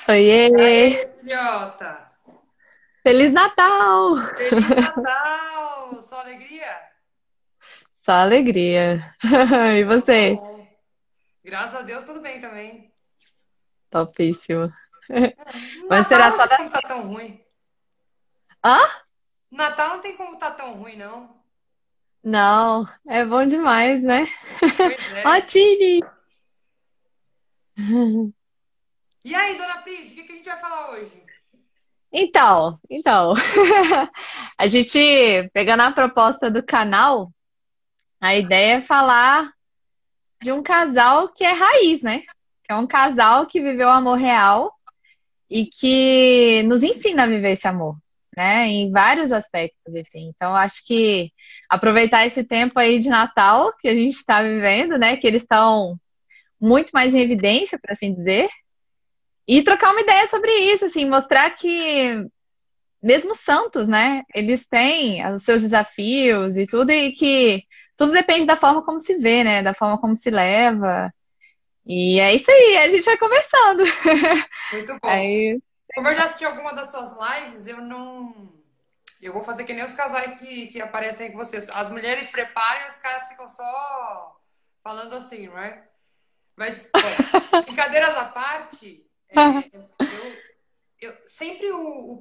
Oiê! E aí, filhota? Feliz Natal! Feliz Natal! Só alegria? Só alegria. E Então tá você? bom. Graças a Deus, tudo bem também. Topíssimo. Vamos Natal esperar não só tem da... como estar tão ruim. Hã? Natal não tem como estar tão ruim, não. Não, é bom demais, né? Pois Ó, é. Tini! E aí, dona Pri, de que a gente vai falar hoje? Então, a gente, pegando a proposta do canal, a ideia é falar de um casal que é raiz, né? Que é um casal que viveu o amor real e que nos ensina a viver esse amor, né? Em vários aspectos, assim. Então, eu acho que aproveitar esse tempo aí de Natal que a gente está vivendo, né? Que eles estão muito mais em evidência, por assim dizer, e trocar uma ideia sobre isso, assim, mostrar que mesmo santos, né? Eles têm os seus desafios e tudo, e que tudo depende da forma como se vê, né? Da forma como se leva. E é isso aí, a gente vai conversando. Muito bom. Aí, Como eu já assisti alguma das suas lives, eu não. Eu vou fazer que nem os casais que aparecem aí com vocês. As mulheres preparam e os caras ficam só falando assim, não é? Mas, bom, brincadeiras à parte, eu, eu sempre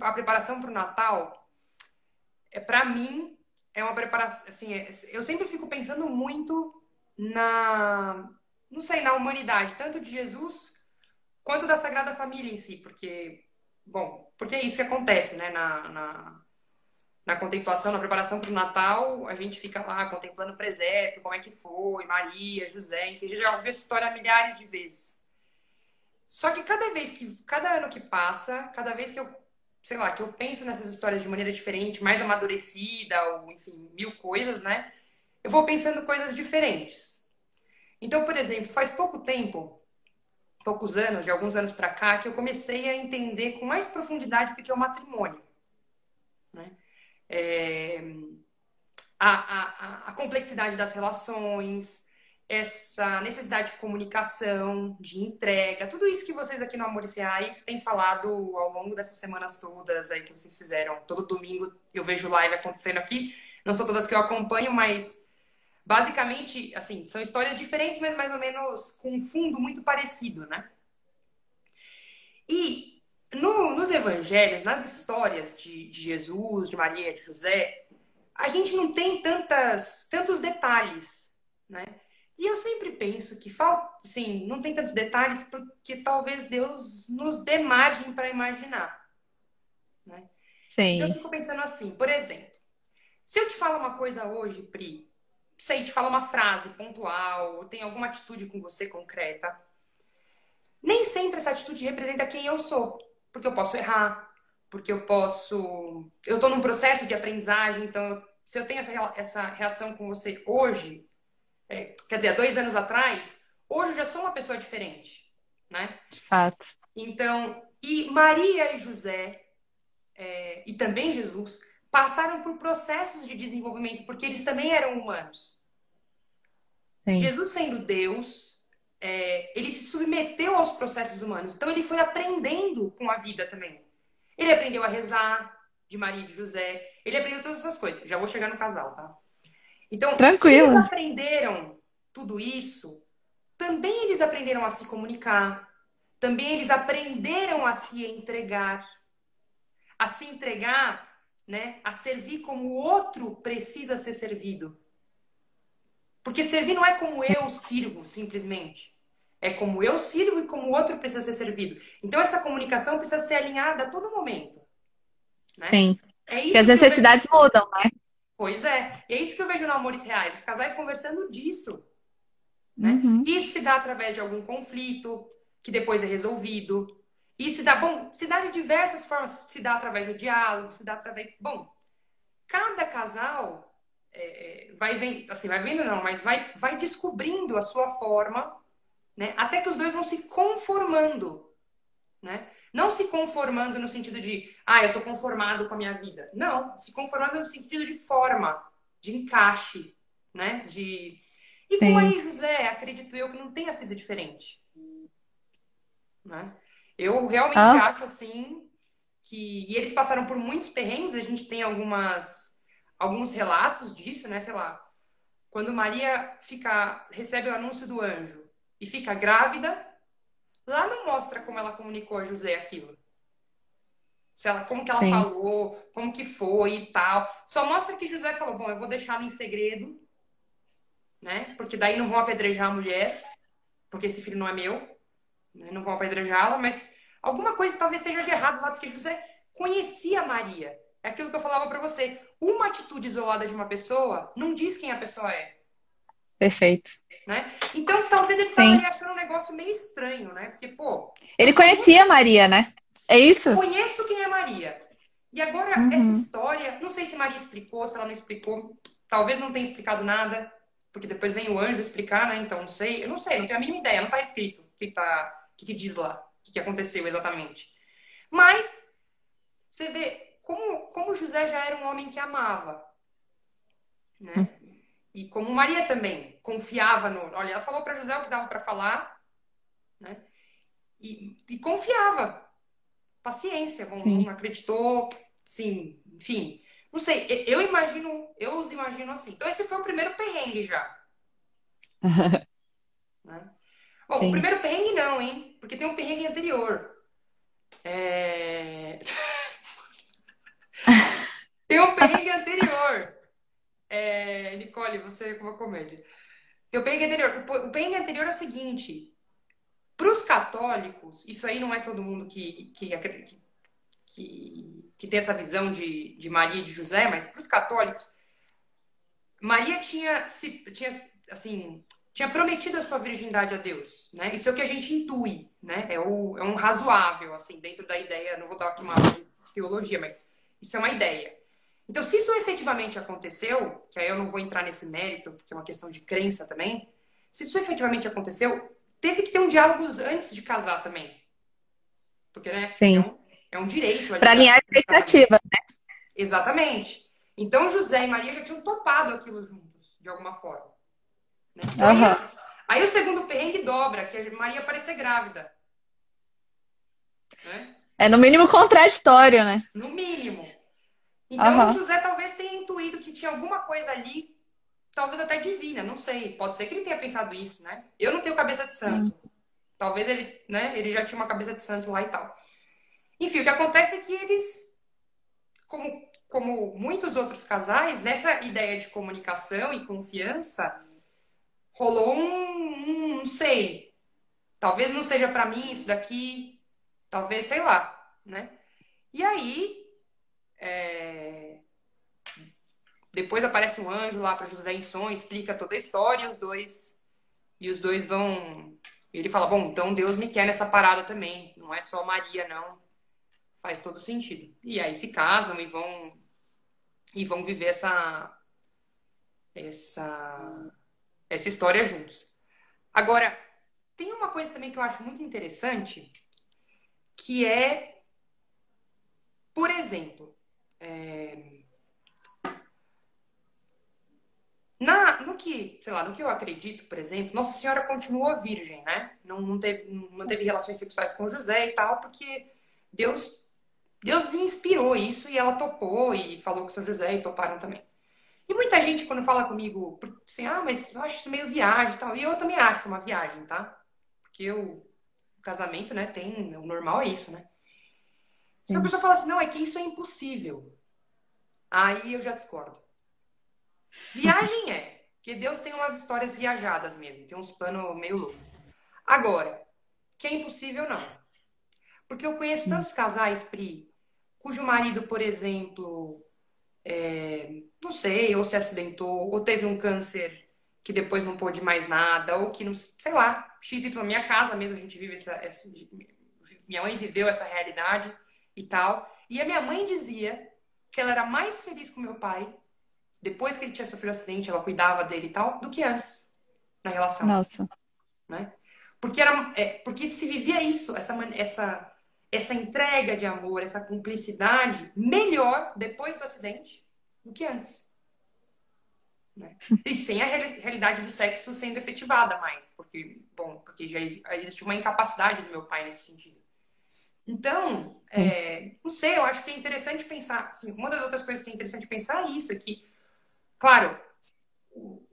a preparação para o Natal, para mim, é uma preparação, assim, eu sempre fico pensando muito na, não sei, na humanidade, tanto de Jesus quanto da Sagrada Família em si, porque, bom, porque é isso que acontece, né, na contemplação, na preparação para o Natal, a gente fica lá contemplando o presépio, como é que foi, Maria, José, enfim, a gente já ouviu essa história milhares de vezes. Só que cada ano que passa, cada vez que eu, sei lá, que eu penso nessas histórias de maneira diferente, mais amadurecida, ou enfim, mil coisas, né? Eu vou pensando coisas diferentes. Então, por exemplo, faz pouco tempo, poucos anos, de alguns anos pra cá, que eu comecei a entender com mais profundidade o que é o matrimônio, né? É, a complexidade das relações, essa necessidade de comunicação, de entrega, tudo isso que vocês aqui no Amores Reais têm falado ao longo dessas semanas todas aí que vocês fizeram. Todo domingo eu vejo live acontecendo aqui. Não são todas que eu acompanho, mas basicamente, assim, são histórias diferentes, mas mais ou menos com um fundo muito parecido, né? E nos evangelhos, nas histórias de Jesus, de Maria, de José, a gente não tem tantos detalhes, né? E eu sempre penso que falta, sim, não tem tantos detalhes porque talvez Deus nos dê margem para imaginar, né? Então eu sim. fico pensando assim, por exemplo, se eu te falar uma coisa hoje, Pri, sei, te falar uma frase pontual, ou tem alguma atitude com você concreta, nem sempre essa atitude representa quem eu sou, porque eu posso errar, porque eu tô num processo de aprendizagem, então se eu tenho essa reação com você hoje, quer dizer, há 2 anos atrás, hoje eu já sou uma pessoa diferente, né? De fato. Então, e Maria e José, e também Jesus, passaram por processos de desenvolvimento, porque eles também eram humanos. Sim. Jesus sendo Deus, ele se submeteu aos processos humanos, então ele foi aprendendo com a vida também. Ele aprendeu a rezar, de Maria e de José, ele aprendeu todas essas coisas. Já vou chegar no casal, tá? Então, se eles Tranquilo. aprenderam tudo isso, também eles aprenderam a se comunicar, também eles aprenderam a se entregar, né, a servir como o outro precisa ser servido. Porque servir não é como eu sirvo, simplesmente. É como eu sirvo e como o outro precisa ser servido. Então, essa comunicação precisa ser alinhada a todo momento, né? Sim. É Porque as isso que eu vejo. necessidades mudam, né? Pois é. E é isso que eu vejo no Amores Reais. Os casais conversando disso, né? Uhum. Isso se dá através de algum conflito que depois é resolvido. Isso se dá, bom, se dá de diversas formas. Se dá através do diálogo, se dá através. Bom, cada casal vai vendo, assim, vai vendo não, mas vai descobrindo a sua forma, né? Até que os dois vão se conformando, né? Não se conformando no sentido de, eu tô conformado com a minha vida. Não, se conformando no sentido de forma, de encaixe, né? E com Sim. Maria e José, acredito eu que não tenha sido diferente, né? Eu realmente Ah, acho assim que. E eles passaram por muitos perrengues, a gente tem alguns relatos disso, né? Sei lá. Quando Maria recebe o anúncio do anjo e fica grávida, lá não mostra como ela comunicou a José aquilo. Como que ela sim, falou, como que foi e tal. Só mostra que José falou, bom, eu vou deixá-la em segredo, né? Porque daí não vão apedrejar a mulher, porque esse filho não é meu, né? Não vão apedrejá-la, mas alguma coisa talvez esteja de errado lá, porque José conhecia Maria. É aquilo que eu falava pra você. Uma atitude isolada de uma pessoa não diz quem a pessoa é, perfeito. né? Então, talvez ele tava ali Sim. achando um negócio meio estranho, né? Porque, pô, Ele eu conhecia a conheço, Maria, né? É isso? conheço quem é Maria. E agora, essa Uhum. história, não sei se Maria explicou, se ela não explicou, talvez não tenha explicado nada, porque depois vem o anjo explicar, né? Então, não sei, eu não sei, não tenho a mínima ideia, não tá escrito o que diz lá, o que aconteceu exatamente. Mas, você vê como José já era um homem que amava, né? E como Maria também confiava no. Olha, ela falou para José o que dava para falar, né? E confiava. Paciência, Sim. não acreditou, sim, enfim. Não sei, eu os imagino assim. Então, esse foi o primeiro perrengue já, né? Bom, o Sim. primeiro perrengue não, hein? Porque tem um perrengue anterior. Tem um perrengue anterior. Nicole, você com uma comédia. Tem o perrengue anterior. O perrengue anterior é o seguinte: para os católicos, isso aí não é todo mundo que tem essa visão de Maria e de José, mas para os católicos, Maria assim, tinha prometido a sua virgindade a Deus, né? Isso é o que a gente intui, né? É um razoável, assim, dentro da ideia. Não vou dar aqui uma aula de teologia, mas isso é uma ideia. Então, se isso efetivamente aconteceu, que aí eu não vou entrar nesse mérito, porque é uma questão de crença também, se isso efetivamente aconteceu, teve que ter um diálogo antes de casar também. Porque, né, Sim. é um direito ali Para alinhar a do casamento. expectativa. Exatamente. Então, José e Maria já tinham topado aquilo juntos, de alguma forma. Né? Então, Aham. aí o segundo perrengue dobra, que é Maria parecer grávida. Né? É no mínimo contraditório, né? No mínimo. Então, Aham. José talvez tenha intuído que tinha alguma coisa ali, talvez até divina, não sei. Pode ser que ele tenha pensado isso, né? Eu não tenho cabeça de Sim. santo. Talvez ele, né, ele já tinha uma cabeça de santo lá e tal. Enfim, o que acontece é que eles, como muitos outros casais, nessa ideia de comunicação e confiança, rolou não sei, talvez não seja para mim isso daqui, talvez, sei lá, né? E aí, depois aparece um anjo lá para José em sonho, explica toda a história, e os dois vão. Ele fala: bom, então Deus me quer nessa parada também, não é só Maria, não. Faz todo sentido. E aí se casam e vão viver essa, essa história juntos. Agora, tem uma coisa também que eu acho muito interessante, que é, por exemplo, no que eu acredito, por exemplo, Nossa Senhora continuou virgem, né? Não manteve relações sexuais com José e tal, porque Deus, Deus lhe inspirou isso e ela topou e falou com São José e toparam também. E muita gente, quando fala comigo, assim, mas eu acho isso meio viagem e tal. E eu também acho uma viagem, tá? Porque o casamento, né, o normal é isso, né? Se a Sim. pessoa fala assim, não, é que isso é impossível. Aí eu já discordo. Viagem é, porque Deus tem umas histórias viajadas mesmo, tem uns planos meio loucos. Agora, que é impossível, não. Porque eu conheço Sim. tantos casais, Pri, cujo marido, por exemplo, não sei, ou se acidentou, ou teve um câncer que depois não pôde mais nada, ou que não, sei lá, XY na minha casa mesmo, a gente vive minha mãe viveu essa realidade e tal. E a minha mãe dizia que ela era mais feliz com meu pai depois que ele tinha sofrido um acidente, ela cuidava dele e tal, do que antes na relação, Nossa. né? Porque se vivia isso, essa entrega de amor, essa cumplicidade, melhor depois do acidente do que antes, né? E sem a realidade do sexo sendo efetivada mais, porque já existe uma incapacidade do meu pai nesse sentido. Então, Sim, não sei, eu acho que é interessante pensar, assim, uma das outras coisas que é interessante pensar é isso aqui. Claro, o,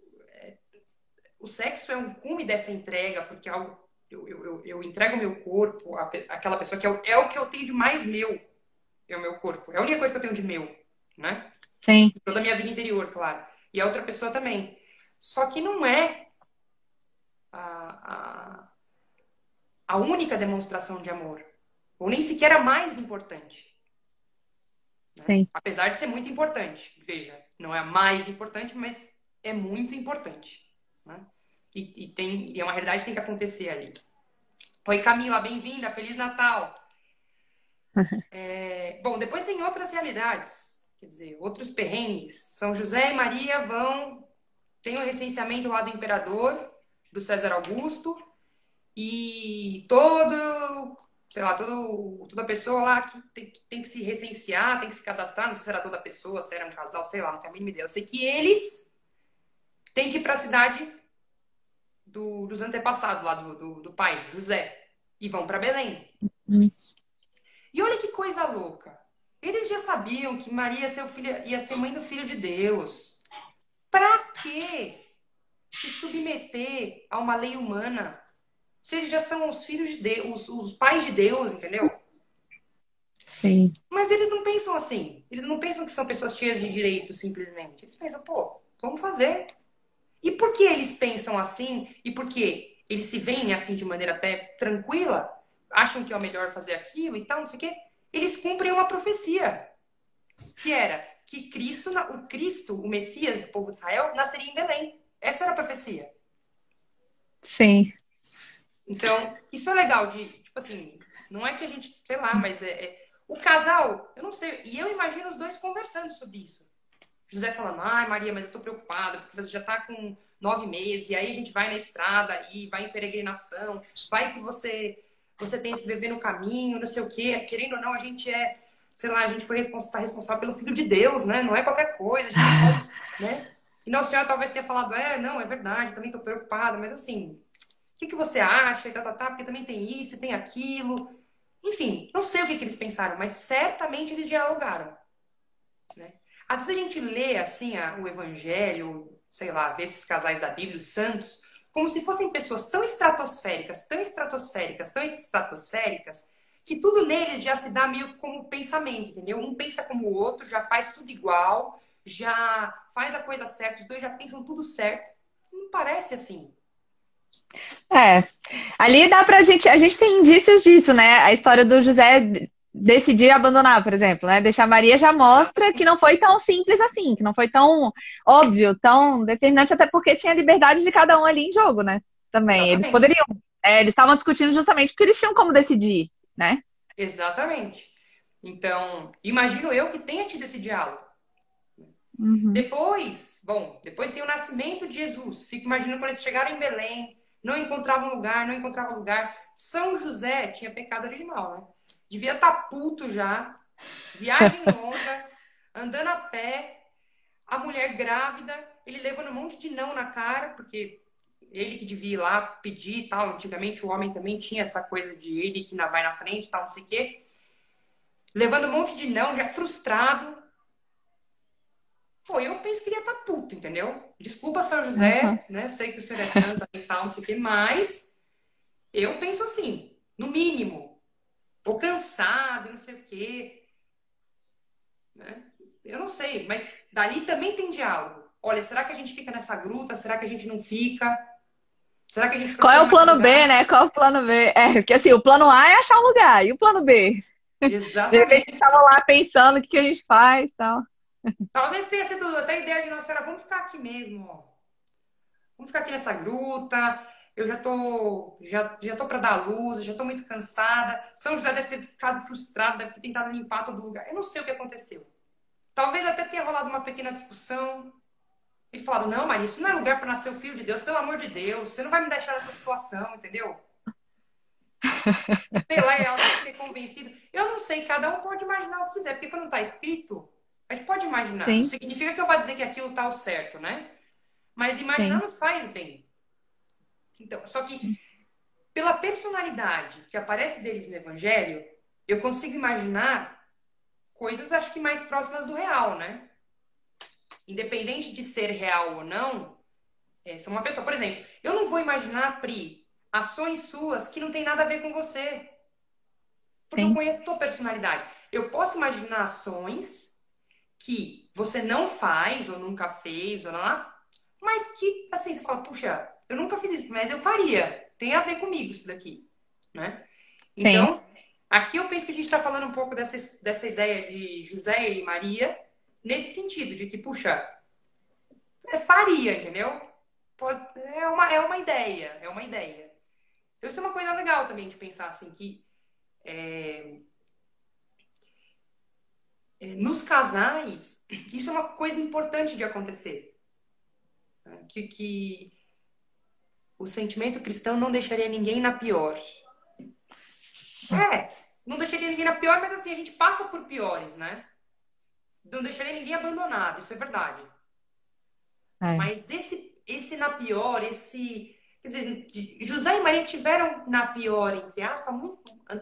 o sexo é um cume dessa entrega, porque é algo, eu entrego o meu corpo àquela pessoa que é o que eu tenho de mais meu, é o meu corpo. É a única coisa que eu tenho de meu, né? sim, Toda a minha vida interior, claro. E a outra pessoa também. Só que não é a, a única demonstração de amor. Ou nem sequer a mais importante. Né? sim. Apesar de ser muito importante. Veja, não é a mais importante, mas é muito importante. Né? E é uma realidade que tem que acontecer ali. Oi, Camila, bem-vinda, Feliz Natal. Bom, depois tem outras realidades, quer dizer, outros perrengues. São José e Maria tem o recenseamento lá do imperador, do César Augusto, e sei lá, toda pessoa lá que tem que se recensear, tem que se cadastrar, não sei se era toda pessoa, se era um casal, sei lá, não tenho a mínima ideia. Eu sei que eles têm que ir para a cidade dos antepassados lá do pai, José, e vão para Belém. Hum, E olha que coisa louca. Eles já sabiam que Maria ia ser mãe do filho de Deus. Para quê se submeter a uma lei humana? Se eles já são os filhos de Deus, os pais de Deus, entendeu? sim. Mas eles não pensam assim. Eles não pensam que são pessoas cheias de direitos, simplesmente. Eles pensam, pô, vamos fazer. E por que eles pensam assim? E por que eles se veem assim de maneira até tranquila? Acham que é o melhor fazer aquilo e tal, não sei o quê? Eles cumprem uma profecia. Que era que Cristo, o Messias do povo de Israel, nasceria em Belém. Essa era a profecia. Sim. Então, isso é legal de, tipo assim, não é que a gente, sei lá, mas o casal, eu não sei, e eu imagino os dois conversando sobre isso. José falando, ai Maria, mas eu tô preocupado, porque você já tá com 9 meses, e aí a gente vai na estrada, e vai em peregrinação, vai que você tem esse bebê no caminho, não sei o quê, querendo ou não, a gente sei lá, a gente tá responsável pelo Filho de Deus, né? Não é qualquer coisa, a gente não pode, né? E não, a senhora talvez tenha falado, não, é verdade, também tô preocupada, mas assim, que você acha? E porque também tem isso e tem aquilo. Enfim, não sei o que eles pensaram, mas certamente eles dialogaram. Né? Às vezes a gente lê assim o Evangelho, sei lá, vê esses casais da Bíblia, os santos, como se fossem pessoas tão estratosféricas, tão estratosféricas, tão estratosféricas, que tudo neles já se dá meio como pensamento, entendeu? Um pensa como o outro, já faz tudo igual, já faz a coisa certa, os dois já pensam tudo certo. Não parece assim. É. Ali dá pra gente. A gente tem indícios disso, né? A história do José decidir abandonar, por exemplo, né? Deixar Maria já mostra que não foi tão simples assim, que não foi tão óbvio, tão determinante, até porque tinha a liberdade de cada um ali em jogo, né? Também. Eles Exatamente. poderiam. Eles estavam discutindo justamente porque eles tinham como decidir, né? Exatamente. Então, imagino eu que tenha tido esse diálogo. Uhum. Depois tem o nascimento de Jesus. Fico imaginando quando eles chegaram em Belém, não encontravam lugar, não encontravam lugar. São José tinha pecado original, né? Devia estar puto já. Viagem longa, andando a pé, a mulher grávida, ele levando um monte de não na cara, porque ele que devia ir lá pedir e tal. Antigamente o homem também tinha essa coisa de ele que vai na frente e tal, não sei o quê. Levando um monte de não, já frustrado. Pô, eu penso que ele ia estar puto, entendeu? Desculpa, São Uhum. José, né? Sei que o senhor é santo e tal, não sei o quê, mas eu penso assim, no mínimo, ou cansado, não sei o quê, né? Eu não sei, mas dali também tem diálogo. Olha, será que a gente fica nessa gruta? Será que a gente não fica? Será que a gente Qual é procura o mais plano B, lugar? né? Qual é o plano B? É, porque assim, o plano A é achar um lugar, e o plano B? De repente Exatamente. estavam lá pensando o que que a gente faz e tal. Talvez tenha sido até a ideia de Nossa Senhora, vamos ficar aqui mesmo, ó. Vamos ficar aqui nessa gruta. Eu já tô para dar à luz, já tô muito cansada. São José deve ter ficado frustrado, deve ter tentado limpar todo lugar. Eu não sei o que aconteceu. Talvez até tenha rolado uma pequena discussão. Ele falado: Não, Maria, isso não é lugar para nascer o filho de Deus, pelo amor de Deus. Você não vai me deixar nessa situação, entendeu? Sei lá, ela deve ter convencido. Eu não sei, cada um pode imaginar o que quiser, porque quando não está escrito, a gente pode imaginar. Não Sim, significa que eu vá dizer que aquilo está o certo, né? Mas imaginar sim. nos faz bem. Então, só que pela personalidade que aparece deles no Evangelho, eu consigo imaginar coisas, acho que mais próximas do real, né? Independente de ser real ou não, se uma pessoa, por exemplo, eu não vou imaginar, Pri, ações suas que não tem nada a ver com você, porque eu Sim, conheço tua personalidade. Eu posso imaginar ações que você não faz, ou nunca fez, ou não, mas que, assim, você fala, puxa, eu nunca fiz isso, mas eu faria. Tem a ver comigo isso daqui, né? sim. Então, aqui eu penso que a gente está falando um pouco dessa ideia de José e Maria, nesse sentido, de que, puxa, faria, entendeu? É uma ideia, é uma ideia. Então, isso é uma coisa legal também de pensar, assim, que nos casais, isso é uma coisa importante de acontecer. Né? Que o sentimento cristão não deixaria ninguém na pior. Não deixaria ninguém na pior, mas assim, a gente passa por piores, né? Não deixaria ninguém abandonado, isso é verdade. É. Mas esse na pior, quer dizer, José e Maria tiveram na pior,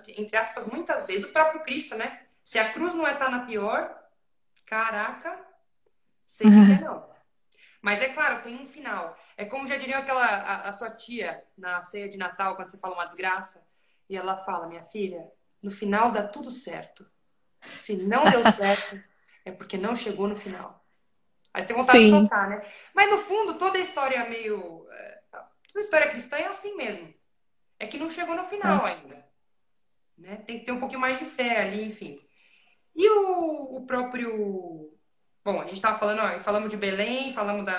entre aspas, muitas vezes, o próprio Cristo, né? Se a cruz não é estar na pior, caraca, sei que é não. Mas é claro, tem um final. É como já diria a sua tia na ceia de Natal, quando você fala uma desgraça, e ela fala, minha filha, no final dá tudo certo. Se não deu certo, é porque não chegou no final. Aí você tem vontade de Sim. socar, né? Mas no fundo, toda a história toda a história cristã é assim mesmo. É que não chegou no final ainda. Né? Tem que ter um pouquinho mais de fé ali, enfim. E o próprio. Bom, a gente estava falando, ó, falamos de Belém, falamos Do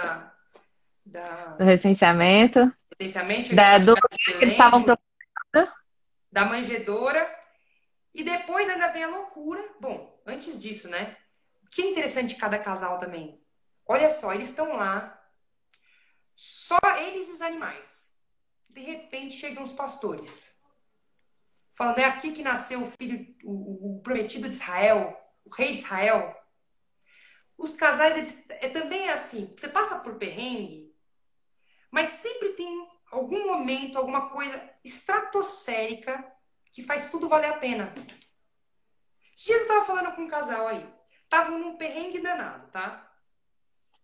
da recenseamento, licenciamento, chegamos na do chegada de que eles Belém, estavam procurando. da manjedoura. E depois ainda vem a loucura. Bom, antes disso, né? O que é interessante de cada casal também? Olha só, eles estão lá, só eles e os animais. De repente chegam os pastores. Falando, é aqui que nasceu o filho, o prometido de Israel, o rei de Israel. Os casais, também é assim. Você passa por perrengue, mas sempre tem algum momento, alguma coisa estratosférica que faz tudo valer a pena. Esses dias eu estava falando com um casal aí. Estavam num perrengue danado, tá?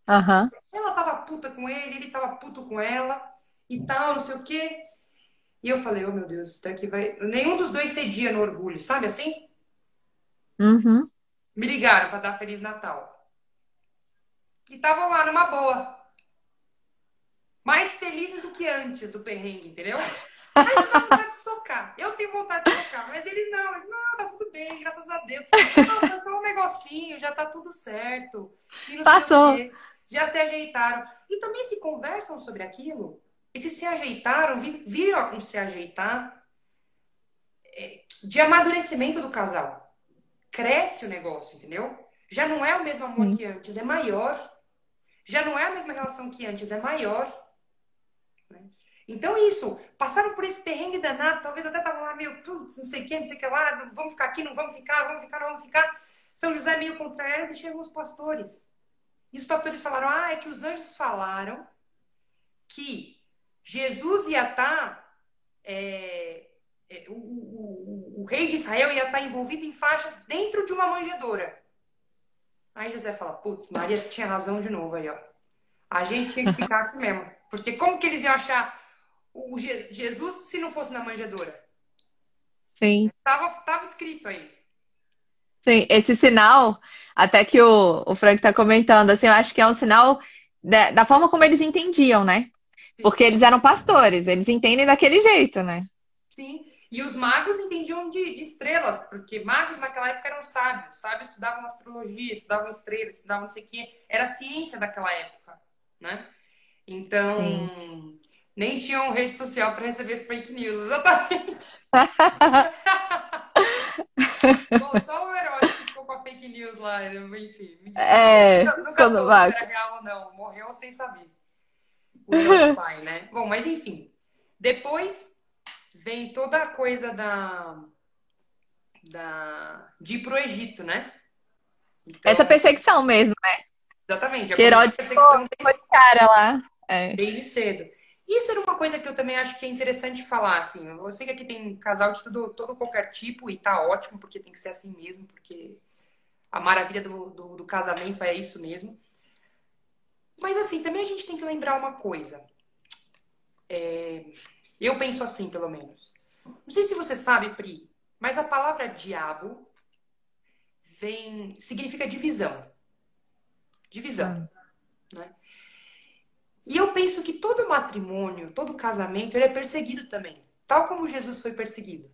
Aham. Ela tava puta com ele tava puto com ela e tal, não sei o quê. E eu falei, oh meu Deus, isso daqui vai. Nenhum dos dois cedia no orgulho, sabe assim? Uhum. Me ligaram pra dar Feliz Natal. E estavam lá numa boa. Mais felizes do que antes do perrengue, entendeu? Aí você dá vontade de socar. Eu tenho vontade de socar, mas eles não, tá tudo bem, graças a Deus. Não, foi só um negocinho, já tá tudo certo. E não sei o Passou. quê. Já se ajeitaram. E também se conversam sobre aquilo. E se ajeitaram, viram se ajeitar de amadurecimento do casal. Cresce o negócio, entendeu? Já não é o mesmo amor Sim. que antes, é maior. Já não é a mesma relação que antes, é maior. Né? Então, isso, passaram por esse perrengue danado, talvez até estavam lá meio, putz, não sei o que, não sei o que lá, vamos ficar aqui, não vamos ficar, vamos ficar, não vamos ficar. São José meio contrariado e chegam os pastores. E os pastores falaram, é que os anjos falaram que Jesus ia estar, o rei de Israel ia estar envolvido em faixas dentro de uma manjedoura. Aí José fala, putz, Maria tinha razão de novo aí, ó. A gente tinha que ficar aqui mesmo. Porque como que eles iam achar o Jesus se não fosse na manjedoura? Sim. Tava escrito aí. Sim. Esse sinal, até que o Frank está comentando, assim, eu acho que é um sinal da forma como eles entendiam, né? Porque Sim, eles eram pastores, eles entendem daquele jeito, né? sim. E os magos entendiam de estrelas, porque magos naquela época eram sábios. Sábios estudavam astrologia, estudavam estrelas, estudavam não sei o quê. Era a ciência daquela época, né? Sim. Então, nem tinham rede social para receber fake news, exatamente. Bom, só o Herodes que ficou com a fake news lá, enfim. Ninguém É, nunca quando soube se vai. era real ou não. Morreu sem saber. O Herodes pai, né? Bom, mas enfim. Depois vem toda a coisa de ir pro Egito, né? Essa Então, perseguição mesmo, exatamente, já que começou a Herodes ficou perseguição de cara lá. É, desde cedo. Isso era uma coisa que eu também acho que é interessante falar, assim. Eu sei que aqui tem casal de todo qualquer tipo e tá ótimo, porque tem que ser assim mesmo, porque a maravilha do casamento é isso mesmo. Mas assim, também a gente tem que lembrar uma coisa. Eu penso assim, pelo menos. Não sei se você sabe, Pri, mas a palavra diabo significa divisão. Divisão, Ah, né? E eu penso que todo matrimônio, todo casamento, ele é perseguido também. Tal como Jesus foi perseguido,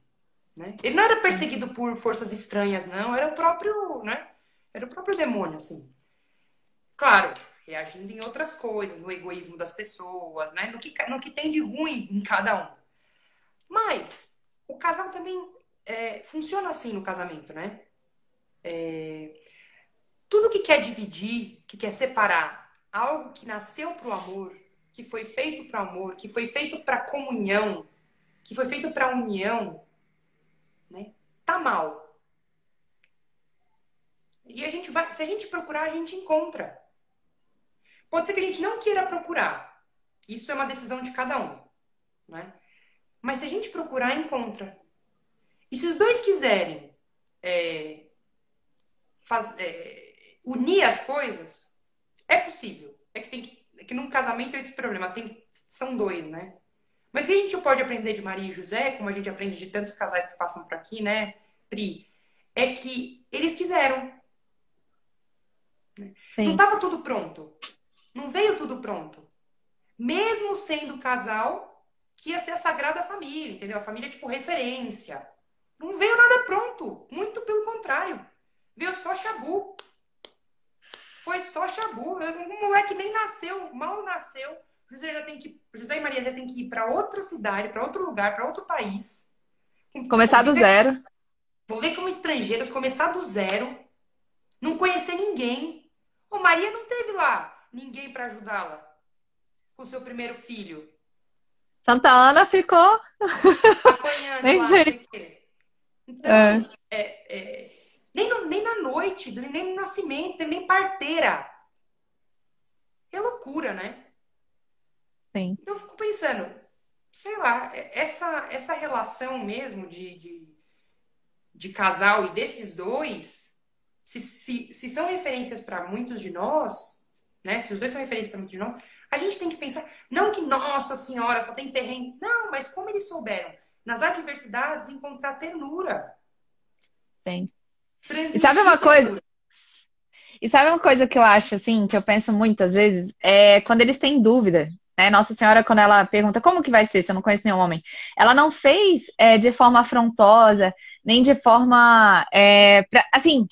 né? Ele não era sim, perseguido por forças estranhas, não. Era o próprio, né? Era o próprio demônio, assim. Claro, reagindo em outras coisas, no egoísmo das pessoas, né? No que tem de ruim em cada um. Mas o casal também funciona assim no casamento, né? Tudo que quer dividir, que quer separar, algo que nasceu para o amor, que foi feito para o amor, que foi feito para comunhão, que foi feito para união, né? Tá mal. E a gente vai, se a gente procurar, a gente encontra. Pode ser que a gente não queira procurar. Isso é uma decisão de cada um, né? Mas se a gente procurar, encontra. E se os dois quiserem é, unir as coisas, é possível. É que num casamento é esse problema, são dois, né? Mas o que a gente pode aprender de Maria e José, como a gente aprende de tantos casais que passam por aqui, né, Pri, é que eles quiseram. Não sim. estava tudo pronto. Não veio tudo pronto. Mesmo sendo casal que ia ser a Sagrada Família, entendeu? A família, tipo, referência. Não veio nada pronto. Muito pelo contrário. Veio só chabu. Foi só chabu. Um moleque nem nasceu, mal nasceu. José e Maria já tem que ir para outra cidade, para outro lugar, para outro país. Começar do zero. Vou ver como estrangeiros, começar do zero, não conhecer ninguém. Ô, Maria não teve lá ninguém para ajudá-la com seu primeiro filho, Santa Ana ficou. apanhando Nem lá, não sei. sei o quê. É, Então, nem na noite, nem no nascimento, nem parteira. É loucura, né? sim. Então eu fico pensando, sei lá, essa relação mesmo de casal e desses dois, se são referências para muitos de nós, né? Se os dois são referências para muitos de nós, a gente tem que pensar, não que, nossa senhora, só tem perrengue. Não, mas como eles souberam, nas adversidades, encontrar ternura, Sim. E sabe transmitir uma coisa? ternura. E sabe uma coisa que eu acho assim, que eu penso muitas vezes, é quando eles têm dúvida, né? Nossa Senhora, quando ela pergunta como que vai ser, se eu não conheço nenhum homem, ela não fez de forma afrontosa, nem de forma, assim,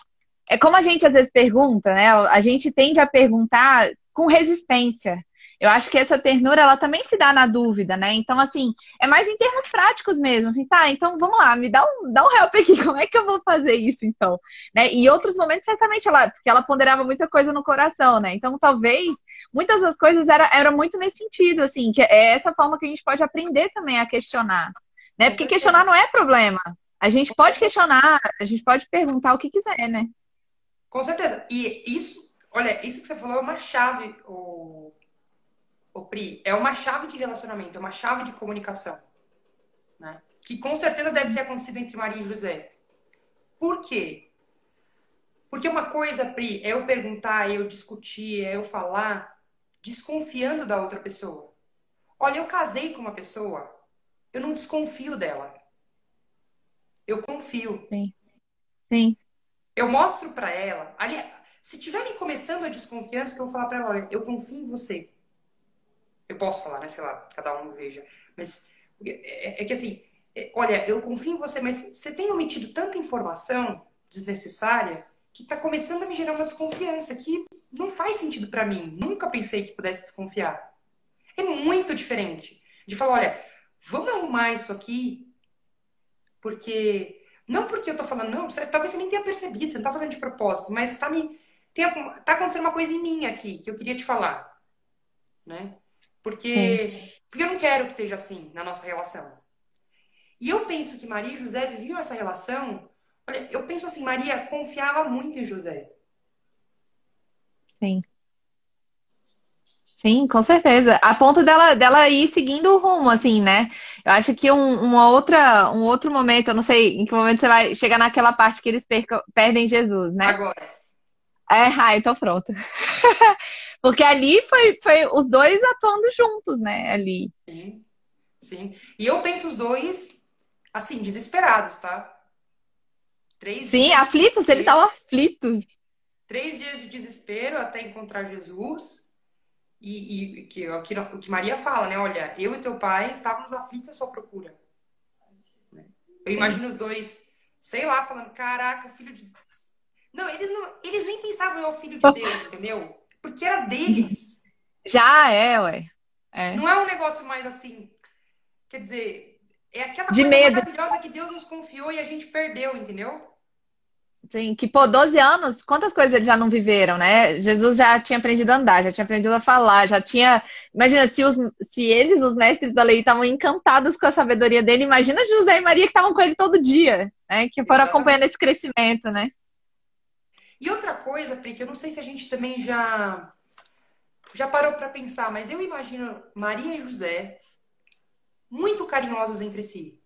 é como a gente às vezes pergunta, né? A gente tende a perguntar com resistência. Eu acho que essa ternura, ela também se dá na dúvida, né? Então, assim, é mais em termos práticos mesmo. Assim, tá, então vamos lá, dá um help aqui, como é que eu vou fazer isso, então? Né? E outros momentos, certamente, porque ela ponderava muita coisa no coração, né? Então, talvez, muitas das coisas era muito nesse sentido, assim, que é essa forma que a gente pode aprender também a questionar, né? Com Porque questionar certeza. não é problema. A gente pode questionar, a gente pode perguntar o que quiser, né? Com certeza. E isso, olha, isso que você falou é uma chave, o Pri, é uma chave de relacionamento, é uma chave de comunicação, né? Que com certeza deve ter acontecido entre Maria e José. Por quê? Porque uma coisa, Pri, é eu perguntar, é eu discutir, é eu falar, desconfiando da outra pessoa. Olha, eu casei com uma pessoa, eu não desconfio dela. Eu confio. Sim. Sim. Eu mostro pra ela. Ali, se tiver me começando a desconfiança, que eu vou falar pra ela, olha, eu confio em você. Eu posso falar, né? Sei lá, cada um veja. Mas é que assim, olha, eu confio em você, mas você tem omitido tanta informação desnecessária que tá começando a me gerar uma desconfiança que não faz sentido pra mim. Nunca pensei que pudesse desconfiar. É muito diferente de falar, olha, vamos arrumar isso aqui, porque não porque eu tô falando, não, talvez você nem tenha percebido, você não tá fazendo de propósito, mas tá acontecendo uma coisa em mim aqui que eu queria te falar, né? Sim. Porque eu não quero que esteja assim na nossa relação. E eu penso que Maria e José viviam essa relação. Olha, eu penso assim, Maria confiava muito em José. Sim. Sim, com certeza. A ponto dela ir seguindo o rumo, assim, né? Eu acho que um outro momento, eu não sei em que momento você vai chegar naquela parte que eles perdem Jesus, né? Agora, Então pronto. Porque ali foi os dois atuando juntos, né? Ali. sim, sim. E eu penso os dois, assim, desesperados, tá? Três Sim, dias de aflitos, eles desespero, estavam aflitos. 3 dias de desespero até encontrar Jesus. E o que Maria fala, né? Olha, eu e teu pai estávamos aflitos à sua procura. Eu Sim. imagino os dois, sei lá, falando, caraca, o filho de... Não, eles nem pensavam em o filho de Deus, entendeu? Porque era deles. Já é, ué. É. Não é um negócio mais assim, quer dizer, é aquela De coisa medo. maravilhosa que Deus nos confiou e a gente perdeu, entendeu? Sim, que, pô, 12 anos, quantas coisas eles já não viveram, né? Jesus já tinha aprendido a andar, já tinha aprendido a falar, já tinha. Imagina, se eles, os mestres da lei, estavam encantados com a sabedoria dele, imagina José e Maria que estavam com ele todo dia, né? Que foram acompanhando Exatamente. esse crescimento, né? E outra coisa, Pri, que eu não sei se a gente também já parou para pensar, mas eu imagino Maria e José muito carinhosos entre si.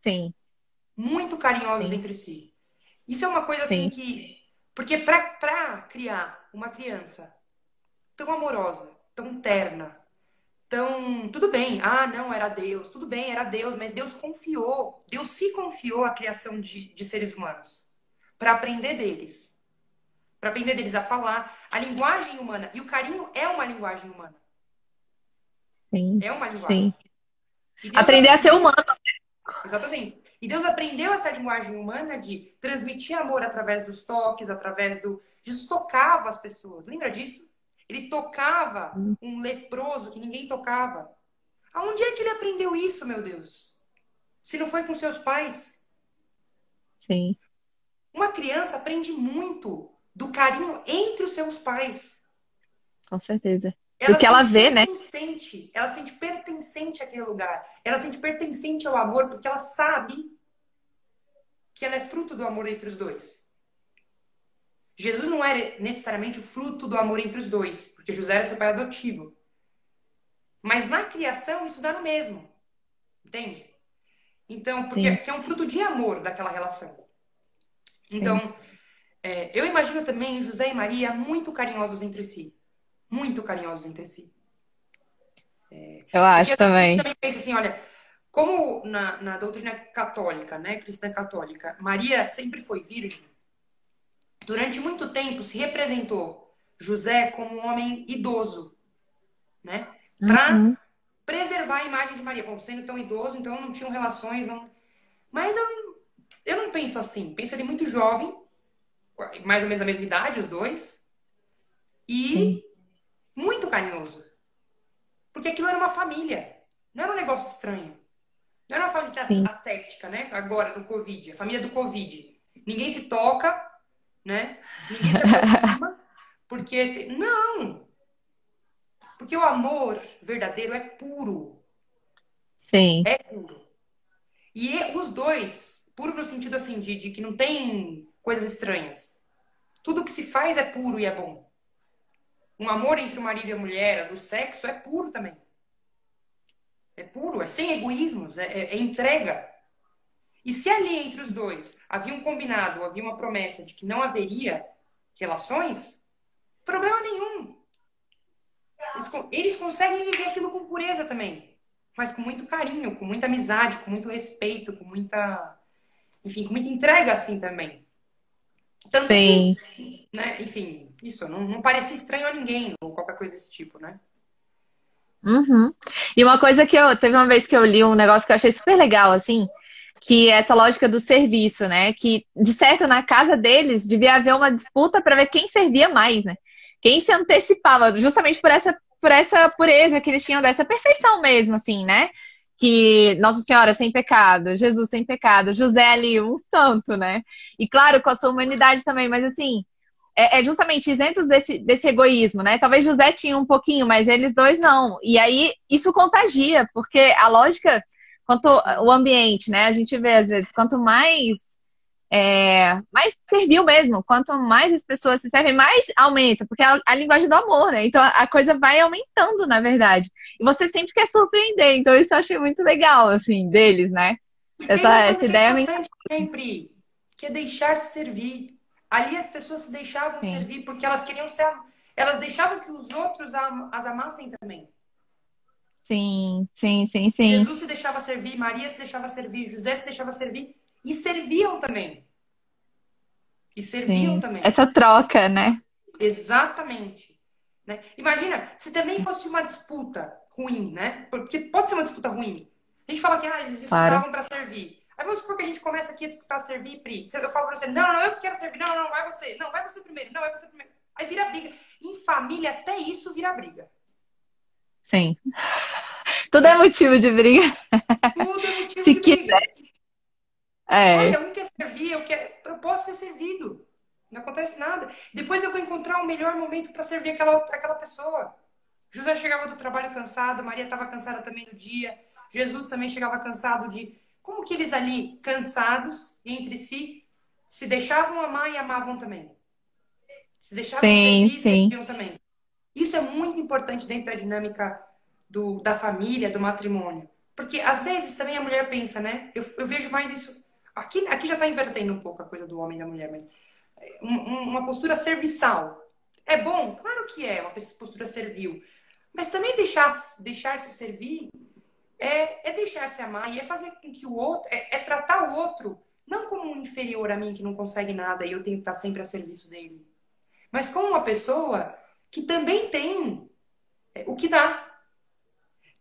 Sim, Muito carinhosos sim, entre si. Isso é uma coisa assim sim, que. Porque para criar uma criança tão amorosa, tão terna, tão. Tudo bem, ah, não, era Deus, tudo bem, era Deus, mas Deus confiou, Deus se confiou a criação de seres humanos para aprender deles. Para aprender deles a falar a linguagem humana. E o carinho é uma linguagem humana. sim, É uma linguagem. sim. E Deus Aprender a ser aprendeu. humano. Exatamente. E Deus aprendeu essa linguagem humana de transmitir amor através dos toques, através do. Jesus tocava as pessoas. Lembra disso? Ele tocava um leproso que ninguém tocava. Aonde é que ele aprendeu isso, meu Deus? Se não foi com seus pais? Sim, Uma criança aprende muito do carinho entre os seus pais. com certeza. Do Ela que se ela sente vê, né? pertencente. Ela se sente pertencente àquele lugar. Ela se sente pertencente ao amor porque ela sabe que ela é fruto do amor entre os dois. Jesus não era necessariamente o fruto do amor entre os dois, porque José era seu pai adotivo. Mas na criação isso dá no mesmo. Entende? Então, porque Sim, que é um fruto de amor daquela relação. sim. Então, eu imagino também José e Maria muito carinhosos entre si. Muito carinhosos entre si. Eu Porque acho às vezes a gente também. também pensa assim, olha, como na doutrina católica, né, cristã católica, Maria sempre foi virgem, durante muito tempo se representou José como um homem idoso, né? Para Uhum, preservar a imagem de Maria. Bom, sendo tão idoso, então não tinham relações, não. Mas eu não penso assim. Penso ele muito jovem, mais ou menos a mesma idade, os dois, sim, e muito carinhoso. Porque aquilo era uma família, não era um negócio estranho. Não era uma família sim. asséptica, né? Agora, do Covid, a família do Covid. Ninguém se toca, né? Ninguém se aproxima, porque. Não! Porque o amor verdadeiro é puro. Sim, É puro. E os dois, puro no sentido assim, de que não tem coisas estranhas. Tudo que se faz é puro e é bom. Um amor entre o marido e a mulher, do sexo, é puro também. É puro, é sem egoísmos, é entrega. E se ali entre os dois havia um combinado, havia uma promessa de que não haveria relações, problema nenhum. Eles conseguem viver aquilo com pureza também, mas com muito carinho, com muita amizade, com muito respeito, com muita, enfim, com muita entrega assim também. Tanto que, sim. né, enfim, isso não parecia estranho a ninguém ou qualquer coisa desse tipo, né? Uhum. E uma coisa que teve uma vez que eu li um negócio que eu achei super legal, assim, que é essa lógica do serviço, né? Que, de certo, na casa deles devia haver uma disputa para ver quem servia mais, né? Quem se antecipava, justamente por essa pureza que eles tinham, dessa perfeição mesmo, assim, né? Que Nossa Senhora sem pecado, Jesus sem pecado, José ali, um santo, né? E claro, com a sua humanidade também, mas assim, é justamente isentos desse egoísmo, né? Talvez José tinha um pouquinho, mas eles dois não. E aí isso contagia, porque a lógica, quanto o ambiente, né? A gente vê às vezes, quanto mais Mas serviu mesmo. Quanto mais as pessoas se servem, mais aumenta, porque é a linguagem do amor, né? Então a coisa vai aumentando, na verdade. E você sempre quer surpreender. Então isso eu achei muito legal, assim, deles, né? E tem uma Essa coisa que é ideia me. importante sempre, que é deixar-se servir. Ali as pessoas se deixavam Sim, servir porque elas queriam ser. Elas deixavam que os outros as amassem também. sim, sim, sim, sim, Jesus se deixava servir, Maria se deixava servir, José se deixava servir e serviam também. E serviam sim. também. Essa troca, né? Exatamente. Né? Imagina, se também fosse uma disputa ruim, né? Porque pode ser uma disputa ruim. A gente fala que eles Claro. disputavam para servir. Aí vamos supor que a gente começa aqui a disputar servir, Pri. Eu falo para você, não, não, eu que quero servir. Não, não, vai você. Não, vai você primeiro. Não, vai você primeiro. Aí vira briga. Em família, até isso vira briga. Sim. Tudo é Né? motivo de briga. Tudo é motivo Se de quiser. briga. É, Olha, um quer servir, eu posso ser servido. Não acontece nada. Depois eu vou encontrar o melhor momento para servir aquela pessoa. José chegava do trabalho cansado, Maria estava cansada também do dia, Jesus também chegava cansado de. Como que eles ali, cansados entre si, se deixavam amar e amavam também? Se deixavam sim, servir e sim. serviam também. Isso é muito importante dentro da dinâmica da família, do matrimônio. Porque às vezes também a mulher pensa, né? Eu vejo mais isso. Aqui já está invertendo um pouco a coisa do homem e da mulher, mas uma postura serviçal. É bom? Claro que é uma postura servil. Mas também deixar-se servir é deixar-se amar e é fazer com que o outro, é tratar o outro não como um inferior a mim que não consegue nada e eu tenho que estar sempre a serviço dele, mas como uma pessoa que também tem o que dá,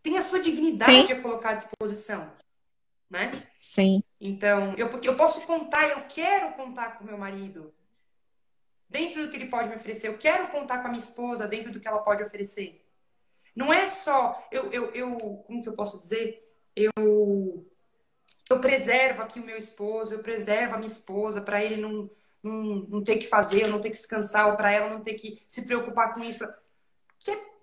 tem a sua Sim, dignidade a colocar à disposição, né? sim, Então, porque eu posso contar, eu quero contar com meu marido dentro do que ele pode me oferecer, eu quero contar com a minha esposa dentro do que ela pode oferecer. Não é só, como que eu posso dizer? Eu preservo aqui o meu esposo, eu preservo a minha esposa para ele não ter que fazer, eu não ter que descansar, ou para ela não ter que se preocupar com isso.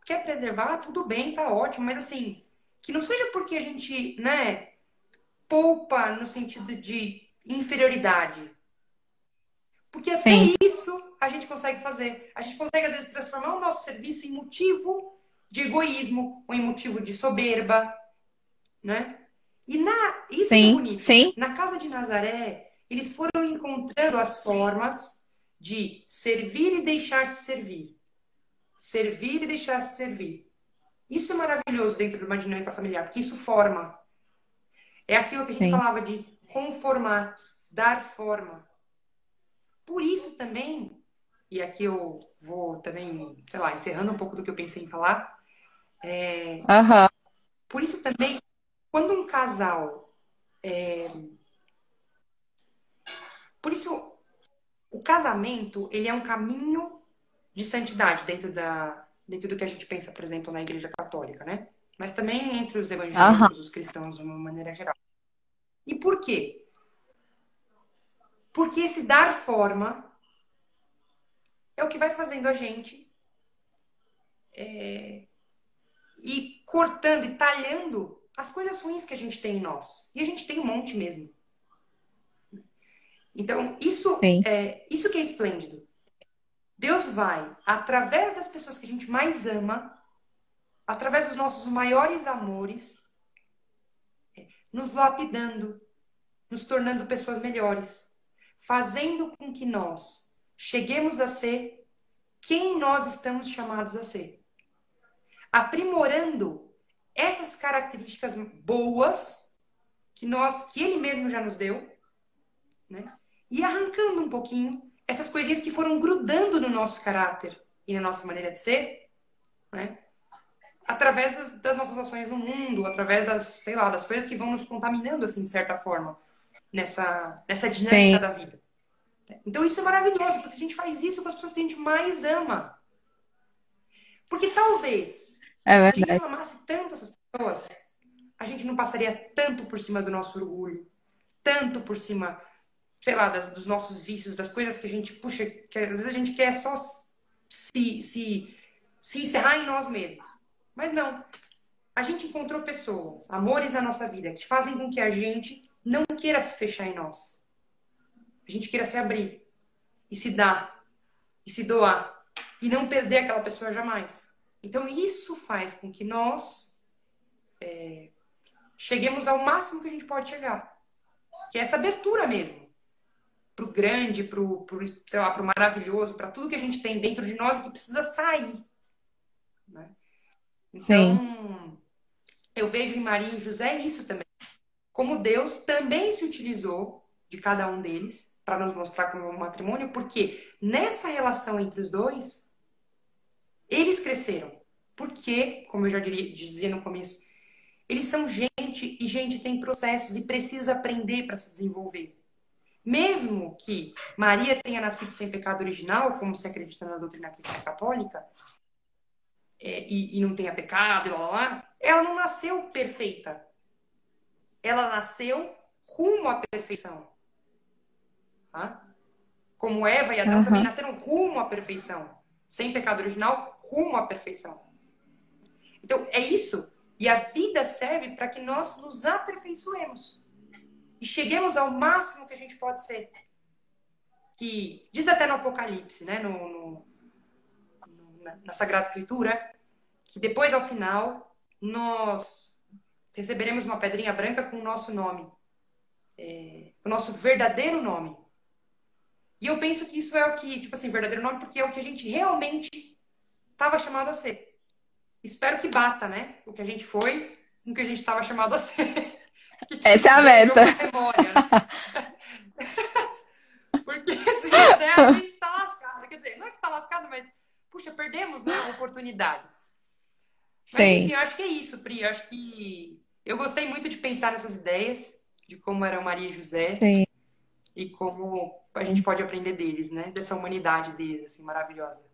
Quer preservar? Tudo bem, tá ótimo, mas assim, que não seja porque a gente, né, poupa no sentido de inferioridade. Porque até sim, isso a gente consegue fazer. A gente consegue, às vezes, transformar o nosso serviço em motivo de egoísmo ou em motivo de soberba, né? E isso que é sim, bonito. sim, Na casa de Nazaré, eles foram encontrando as formas de servir e deixar-se servir. Servir e deixar-se servir. Isso é maravilhoso dentro de uma dinâmica familiar, porque isso forma. É aquilo que a gente sim. falava de conformar, dar forma. Por isso também, e aqui eu vou também, sei lá, encerrando um pouco do que eu pensei em falar, Aham, por isso também, quando um casal. Por isso, o casamento, ele é um caminho de santidade dentro do que a gente pensa, por exemplo, na Igreja Católica, né? Mas também entre os aham, evangélicos, os cristãos, de uma maneira geral. E por quê? Porque esse dar forma é o que vai fazendo a gente ir cortando e talhando as coisas ruins que a gente tem em nós. E a gente tem um monte mesmo. Então, sim, isso que é esplêndido. Deus vai, através das pessoas que a gente mais ama, através dos nossos maiores amores, nos lapidando, nos tornando pessoas melhores, fazendo com que nós cheguemos a ser quem nós estamos chamados a ser, aprimorando essas características boas que Ele mesmo já nos deu, né? E arrancando um pouquinho essas coisinhas que foram grudando no nosso caráter e na nossa maneira de ser, né? Através das nossas ações no mundo, através sei lá, das coisas que vão nos contaminando, assim, de certa forma, nessa dinâmica sim. da vida. Então isso é maravilhoso, porque a gente faz isso com as pessoas que a gente mais ama. Porque talvez, É se a gente verdade. não amasse tanto essas pessoas, a gente não passaria tanto por cima do nosso orgulho, tanto por cima, sei lá, dos nossos vícios, das coisas que a gente, puxa, que às vezes a gente quer só se encerrar em nós mesmos. Mas não. A gente encontrou pessoas, amores na nossa vida, que fazem com que a gente não queira se fechar em nós. a gente queira se abrir e se dar e se doar e não perder aquela pessoa jamais. Então isso faz com que nós cheguemos ao máximo que a gente pode chegar, que é essa abertura mesmo pro grande, sei lá, pro maravilhoso, para tudo que a gente tem dentro de nós e que precisa sair, né? Sim. Então, eu vejo em Maria e José isso também. Como Deus também se utilizou de cada um deles para nos mostrar como um matrimônio, porque nessa relação entre os dois, eles cresceram. Porque, como eu já dizia no começo, eles são gente e gente tem processos e precisa aprender para se desenvolver. Mesmo que Maria tenha nascido sem pecado original, como se acredita na doutrina cristã católica, e não tenha pecado, ela não nasceu perfeita. Ela nasceu rumo à perfeição. Tá? Como Eva e Adão também nasceram rumo à perfeição. Sem pecado original, rumo à perfeição. Então, é isso. E a vida serve para que nós nos aperfeiçoemos. E cheguemos ao máximo que a gente pode ser. Que diz até no Apocalipse, né? Na Sagrada Escritura, que depois, ao final, nós receberemos uma pedrinha branca com o nosso nome. O nosso verdadeiro nome. E eu penso que isso é o que, tipo assim, verdadeiro nome, porque é o que a gente realmente estava chamado a ser. Espero que bata, né? O que a gente foi, o que a gente estava chamado a ser. Que Essa é a meta. Memória, né? Porque se não der, a gente tá lascado. Quer dizer, não é que tá lascado, mas, puxa, perdemos, né, oportunidades. Mas, enfim, eu acho que é isso, Pri. Eu acho que eu gostei muito de pensar nessas ideias, de como eram Maria e José. Sim. E como a gente pode aprender deles, né? Dessa humanidade deles, assim, maravilhosa.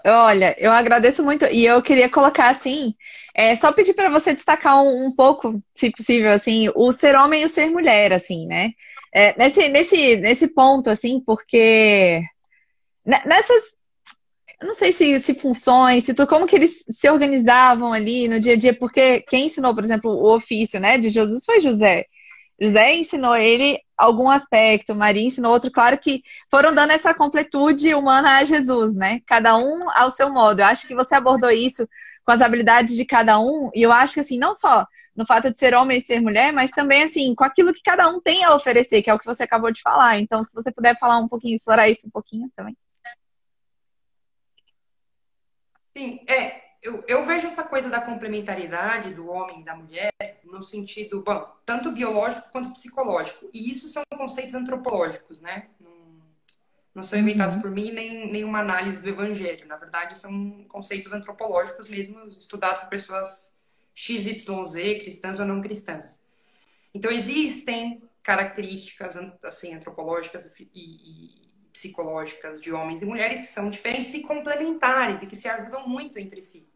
Olha, eu agradeço muito e eu queria colocar assim, só pedir para você destacar um pouco, se possível, assim, o ser homem e o ser mulher, assim, né? Nesse ponto, assim, porque nessas, eu não sei se funções, como que eles se organizavam ali no dia a dia, porque quem ensinou, por exemplo, o ofício, né, de Jesus foi José. José ensinou ele algum aspecto, Maria ensinou outro. Claro que foram dando essa completude humana a Jesus, né? Cada um ao seu modo. Eu acho que você abordou isso com as habilidades de cada um, e eu acho que, assim, não só no fato de ser homem e ser mulher, mas também, assim, com aquilo que cada um tem a oferecer, que é o que você acabou de falar. Então, se você puder falar um pouquinho, explorar isso um pouquinho também. Sim, eu vejo essa coisa da complementaridade do homem e da mulher no sentido, bom, tanto biológico quanto psicológico. E isso são conceitos antropológicos, né? Não são inventados por mim, nem nenhuma análise do evangelho. Na verdade, são conceitos antropológicos mesmo, estudados por pessoas XYZ, cristãs ou não cristãs. Então, existem características, assim, antropológicas e psicológicas de homens e mulheres que são diferentes e complementares e que se ajudam muito entre si.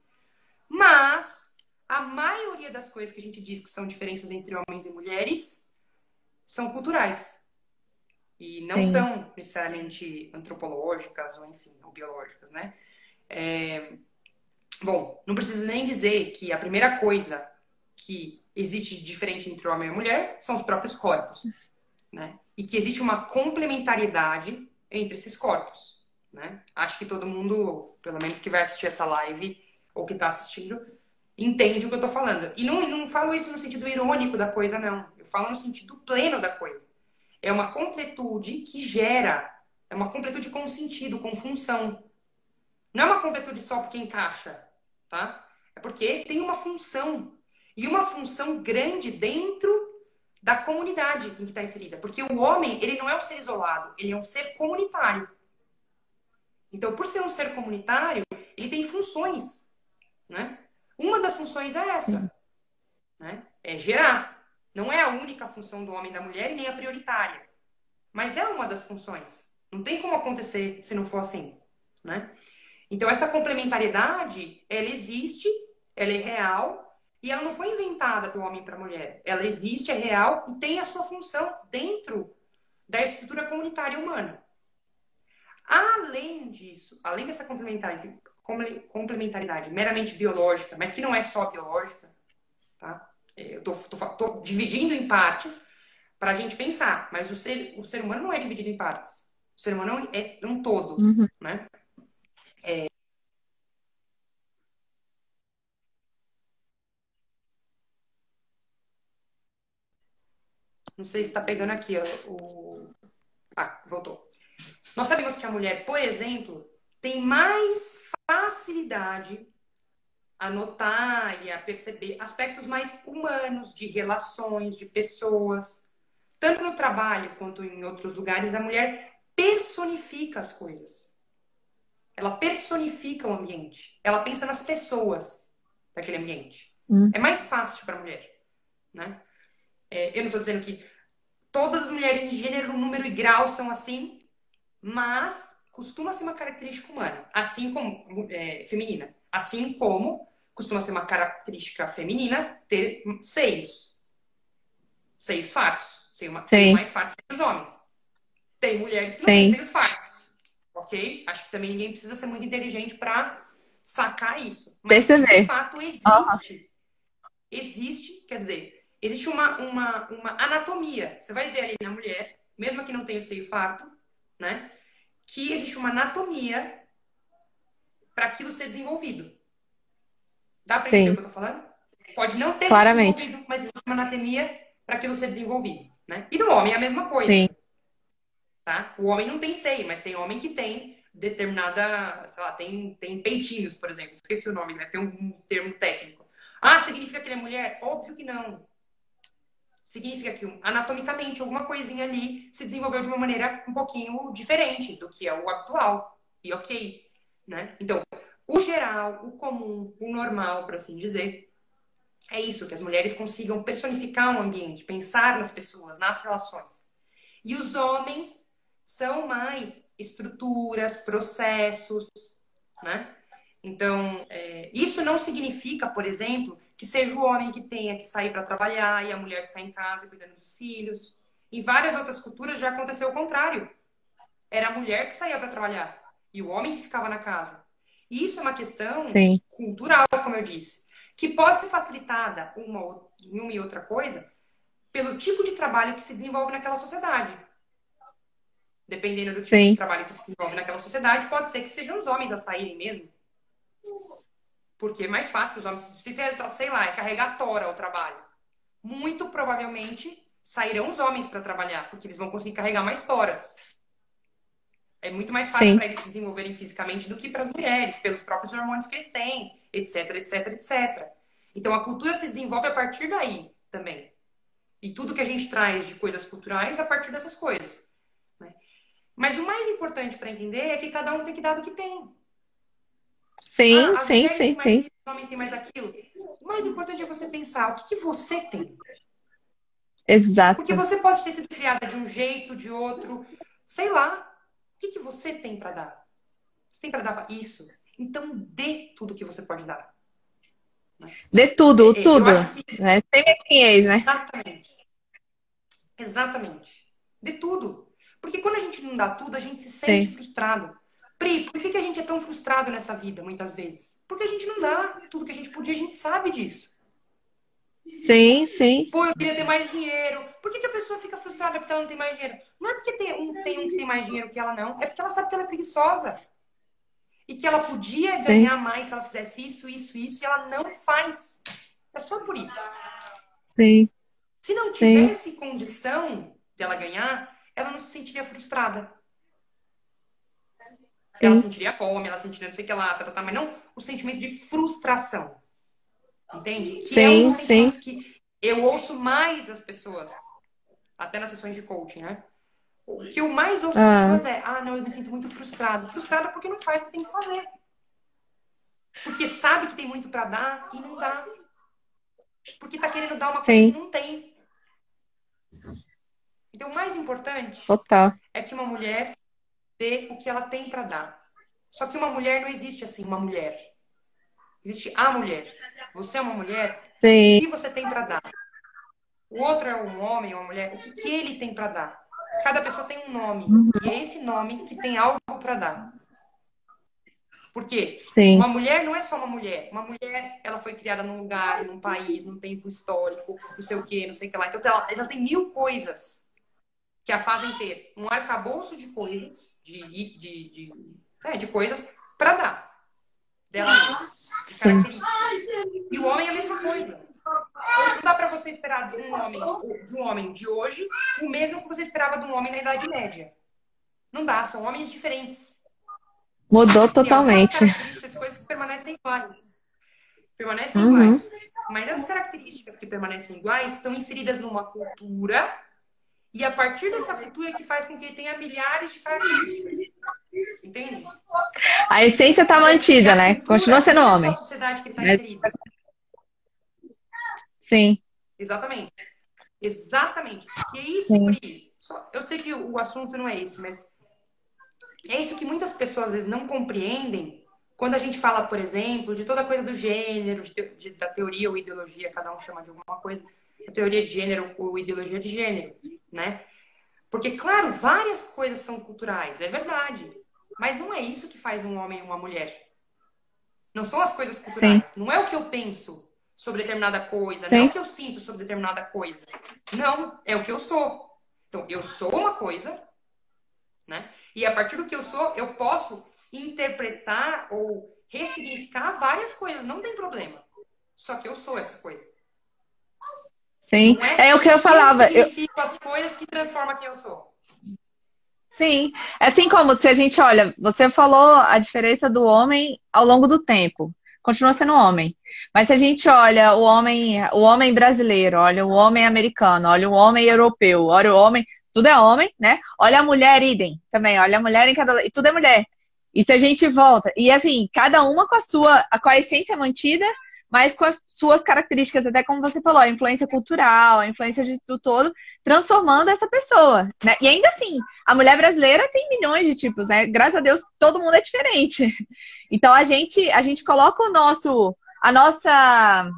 Mas a maioria das coisas que a gente diz que são diferenças entre homens e mulheres são culturais. E não Sim. são necessariamente antropológicas ou, enfim, ou biológicas, né? Bom, não preciso nem dizer que a primeira coisa que existe de diferente entre o homem e a mulher são os próprios corpos, né? E que existe uma complementariedade entre esses corpos, né? Acho que todo mundo, pelo menos que vai assistir essa live ou que está assistindo, entende o que eu tô falando. E não falo isso no sentido irônico da coisa, não. Eu falo no sentido pleno da coisa. É uma completude que gera, é uma completude com sentido, com função. Não é uma completude só porque encaixa, tá? É porque tem uma função. E uma função grande dentro da comunidade em que está inserida. Porque o homem, ele não é um ser isolado, ele é um ser comunitário. Então, por ser um ser comunitário, ele tem funções, né? Uma das funções é essa, né? É gerar. Não é a única função do homem e da mulher e nem a prioritária. Mas é uma das funções. Não tem como acontecer se não for assim, né? Então, essa complementariedade, ela existe, ela é real e ela não foi inventada pelo homem para a mulher. Ela existe, é real e tem a sua função dentro da estrutura comunitária humana. Além disso, além dessa complementaridade meramente biológica, mas que não é só biológica, tá? Eu tô dividindo em partes, para a gente pensar. Mas o ser humano não é dividido em partes. O ser humano é um todo, Uhum. né? Não sei se está pegando aqui o... Ah, voltou. Nós sabemos que a mulher, por exemplo, tem mais facilidade a notar e a perceber aspectos mais humanos de relações, de pessoas. Tanto no trabalho quanto em outros lugares, a mulher personifica as coisas. Ela personifica o ambiente. Ela pensa nas pessoas daquele ambiente. Uhum. É mais fácil para a mulher, né? Eu não estou dizendo que todas as mulheres de gênero, número e grau são assim, mas costuma ser uma característica humana, assim como feminina. Assim como costuma ser uma característica feminina ter seios. Seios fartos. Seios Sim, mais fartos que os homens. Tem mulheres que não têm sim. seios fartos. Ok? Acho que também ninguém precisa ser muito inteligente para sacar isso. Mas que de Perceber. fato Aham. existe. Existe, quer dizer, existe uma anatomia. Você vai ver ali na mulher, mesmo que não tenha o seio farto, né? Que existe uma anatomia para aquilo ser desenvolvido. Dá para entender o Sim, que eu tô falando? Pode não ter se claramente. desenvolvido, mas existe uma anatomia para aquilo ser desenvolvido, né? E no homem é a mesma Sim, coisa, tá? O homem não tem seio, mas tem homem que tem determinada, sei lá, tem peitinhos, por exemplo. Esqueci o nome, né? Tem um termo técnico. Ah, significa que ele é mulher? Óbvio que não. Significa que anatomicamente alguma coisinha ali se desenvolveu de uma maneira um pouquinho diferente do que é o habitual. E ok, né? Então, o geral, o comum, o normal, por assim dizer, é isso, que as mulheres consigam personificar um ambiente, pensar nas pessoas, nas relações. E os homens são mais estruturas, processos, né? Então, isso não significa, por exemplo, que seja o homem que tenha que sair para trabalhar e a mulher ficar em casa cuidando dos filhos. Em várias outras culturas já aconteceu o contrário. Era a mulher que saía para trabalhar e o homem que ficava na casa. E isso é uma questão sim, cultural, como eu disse, que pode ser facilitada em uma e outra coisa pelo tipo de trabalho que se desenvolve naquela sociedade. Dependendo do tipo de sim. trabalho que se desenvolve naquela sociedade, pode ser que sejam os homens a saírem mesmo. Porque é mais fácil que os homens, se fizer, sei lá, é carregar tora ao trabalho. Muito provavelmente sairão os homens para trabalhar, porque eles vão conseguir carregar mais toras. É muito mais fácil Sim, para eles se desenvolverem fisicamente do que para as mulheres, pelos próprios hormônios que eles têm, etc, etc, etc. Então a cultura se desenvolve a partir daí também. E tudo que a gente traz de coisas culturais a partir dessas coisas, né? Mas o mais importante para entender é que cada um tem que dar do que tem. sim, Ah, as sim, mulheres têm sim, mais sim. isso, os homens têm mais aquilo. O mais importante é você pensar o que você tem. Porque Exato. você pode ter sido criada de um jeito, de outro, sei lá. O que você tem para dar? Você tem para dar isso? Então dê tudo que você pode dar, né? De tudo, Eu tudo. acho que Né? Sem mesquinhez, né? exatamente, exatamente. Dê tudo. Porque quando a gente não dá tudo, a gente se sente Sim, frustrado. Pri, por que a gente é tão frustrado nessa vida, muitas vezes? Porque a gente não dá tudo que a gente podia, a gente sabe disso. sim, sim, Pô, eu queria ter mais dinheiro. Por que a pessoa fica frustrada porque ela não tem mais dinheiro? Não é porque tem um que tem mais dinheiro que ela, não. É porque ela sabe que ela é preguiçosa. E que ela podia sim, ganhar mais se ela fizesse isso, isso, isso, e ela não faz. É só por isso. sim, Se não sim, tivesse condição dela ganhar, ela não se sentiria frustrada. Ela sim, sentiria fome, ela sentiria não sei o que lá, mas não o sentimento de frustração. Entende? Que é um sim, dos sim. sentimentos que eu ouço mais das pessoas, até nas sessões de coaching, né? O que eu mais ouço das Ah, pessoas é: ah, não, eu me sinto muito frustrado. Frustrada porque não faz o que tem que fazer. Porque sabe que tem muito para dar e não dá. Porque tá querendo dar uma coisa que sim, não tem. Então, o mais importante total. é que uma mulher dê o que ela tem para dar. Só que uma mulher não existe assim, uma mulher. Existe a mulher. Você é uma mulher, o Sim, que você tem para dar? O outro é um homem ou uma mulher, o que ele tem para dar? Cada pessoa tem um nome. uhum, E é esse nome que tem algo para dar. Por quê? Sim. Uma mulher não é só uma mulher. Uma mulher, ela foi criada num lugar, num país, num tempo histórico, não sei o quê, não sei o que lá. Então, ela tem mil coisas que a fazem ter um arcabouço de coisas, de coisas para dar dela mesma, de Sim. características. E o homem é a mesma coisa. Não dá para você esperar de um homem de hoje o mesmo que você esperava de um homem na Idade Média. Não dá, são homens diferentes. Mudou Tem algumas totalmente. características, coisas que permanecem iguais. Permanecem Uhum. iguais. Mas as características que permanecem iguais estão inseridas numa cultura e a partir dessa cultura que faz com que ele tenha milhares de características. Entende? A essência tá Então, e mantida, a né? Continua cultura sendo não é só a homem. sociedade que ele está Mas, inserido. sim, Exatamente. Exatamente. E é isso, sim, Pri. Eu sei que o assunto não é esse, mas é isso que muitas pessoas às vezes não compreendem quando a gente fala, por exemplo, de toda a coisa do gênero, da teoria ou ideologia, cada um chama de alguma coisa, a teoria de gênero ou ideologia de gênero, né? Porque, claro, várias coisas são culturais, é verdade. Mas não é isso que faz um homem e uma mulher. Não são as coisas sim, culturais. Não é o que eu penso sobre determinada coisa, não é o sim, que eu sinto sobre determinada coisa. Não, é o que eu sou. Então, eu sou uma coisa, né? E a partir do que eu sou, eu posso interpretar ou ressignificar várias coisas, não tem problema. Só que eu sou essa coisa. sim. Não é É o que o eu que eu falava. significo as coisas que transforma quem eu sou. Sim, é assim como se a gente olha, você falou a diferença do homem ao longo do tempo, continua sendo homem. Mas se a gente olha o homem brasileiro, olha o homem americano, olha o homem europeu, olha o homem, tudo é homem, né? Olha a mulher idem também, olha a mulher em cada, e tudo é mulher. E se a gente volta, e assim, cada uma com a essência mantida, mas com as suas características, até como você falou, a influência cultural, a influência do todo, transformando essa pessoa, né? E ainda assim, a mulher brasileira tem milhões de tipos, né? Graças a Deus, todo mundo é diferente. Então a gente coloca a nossa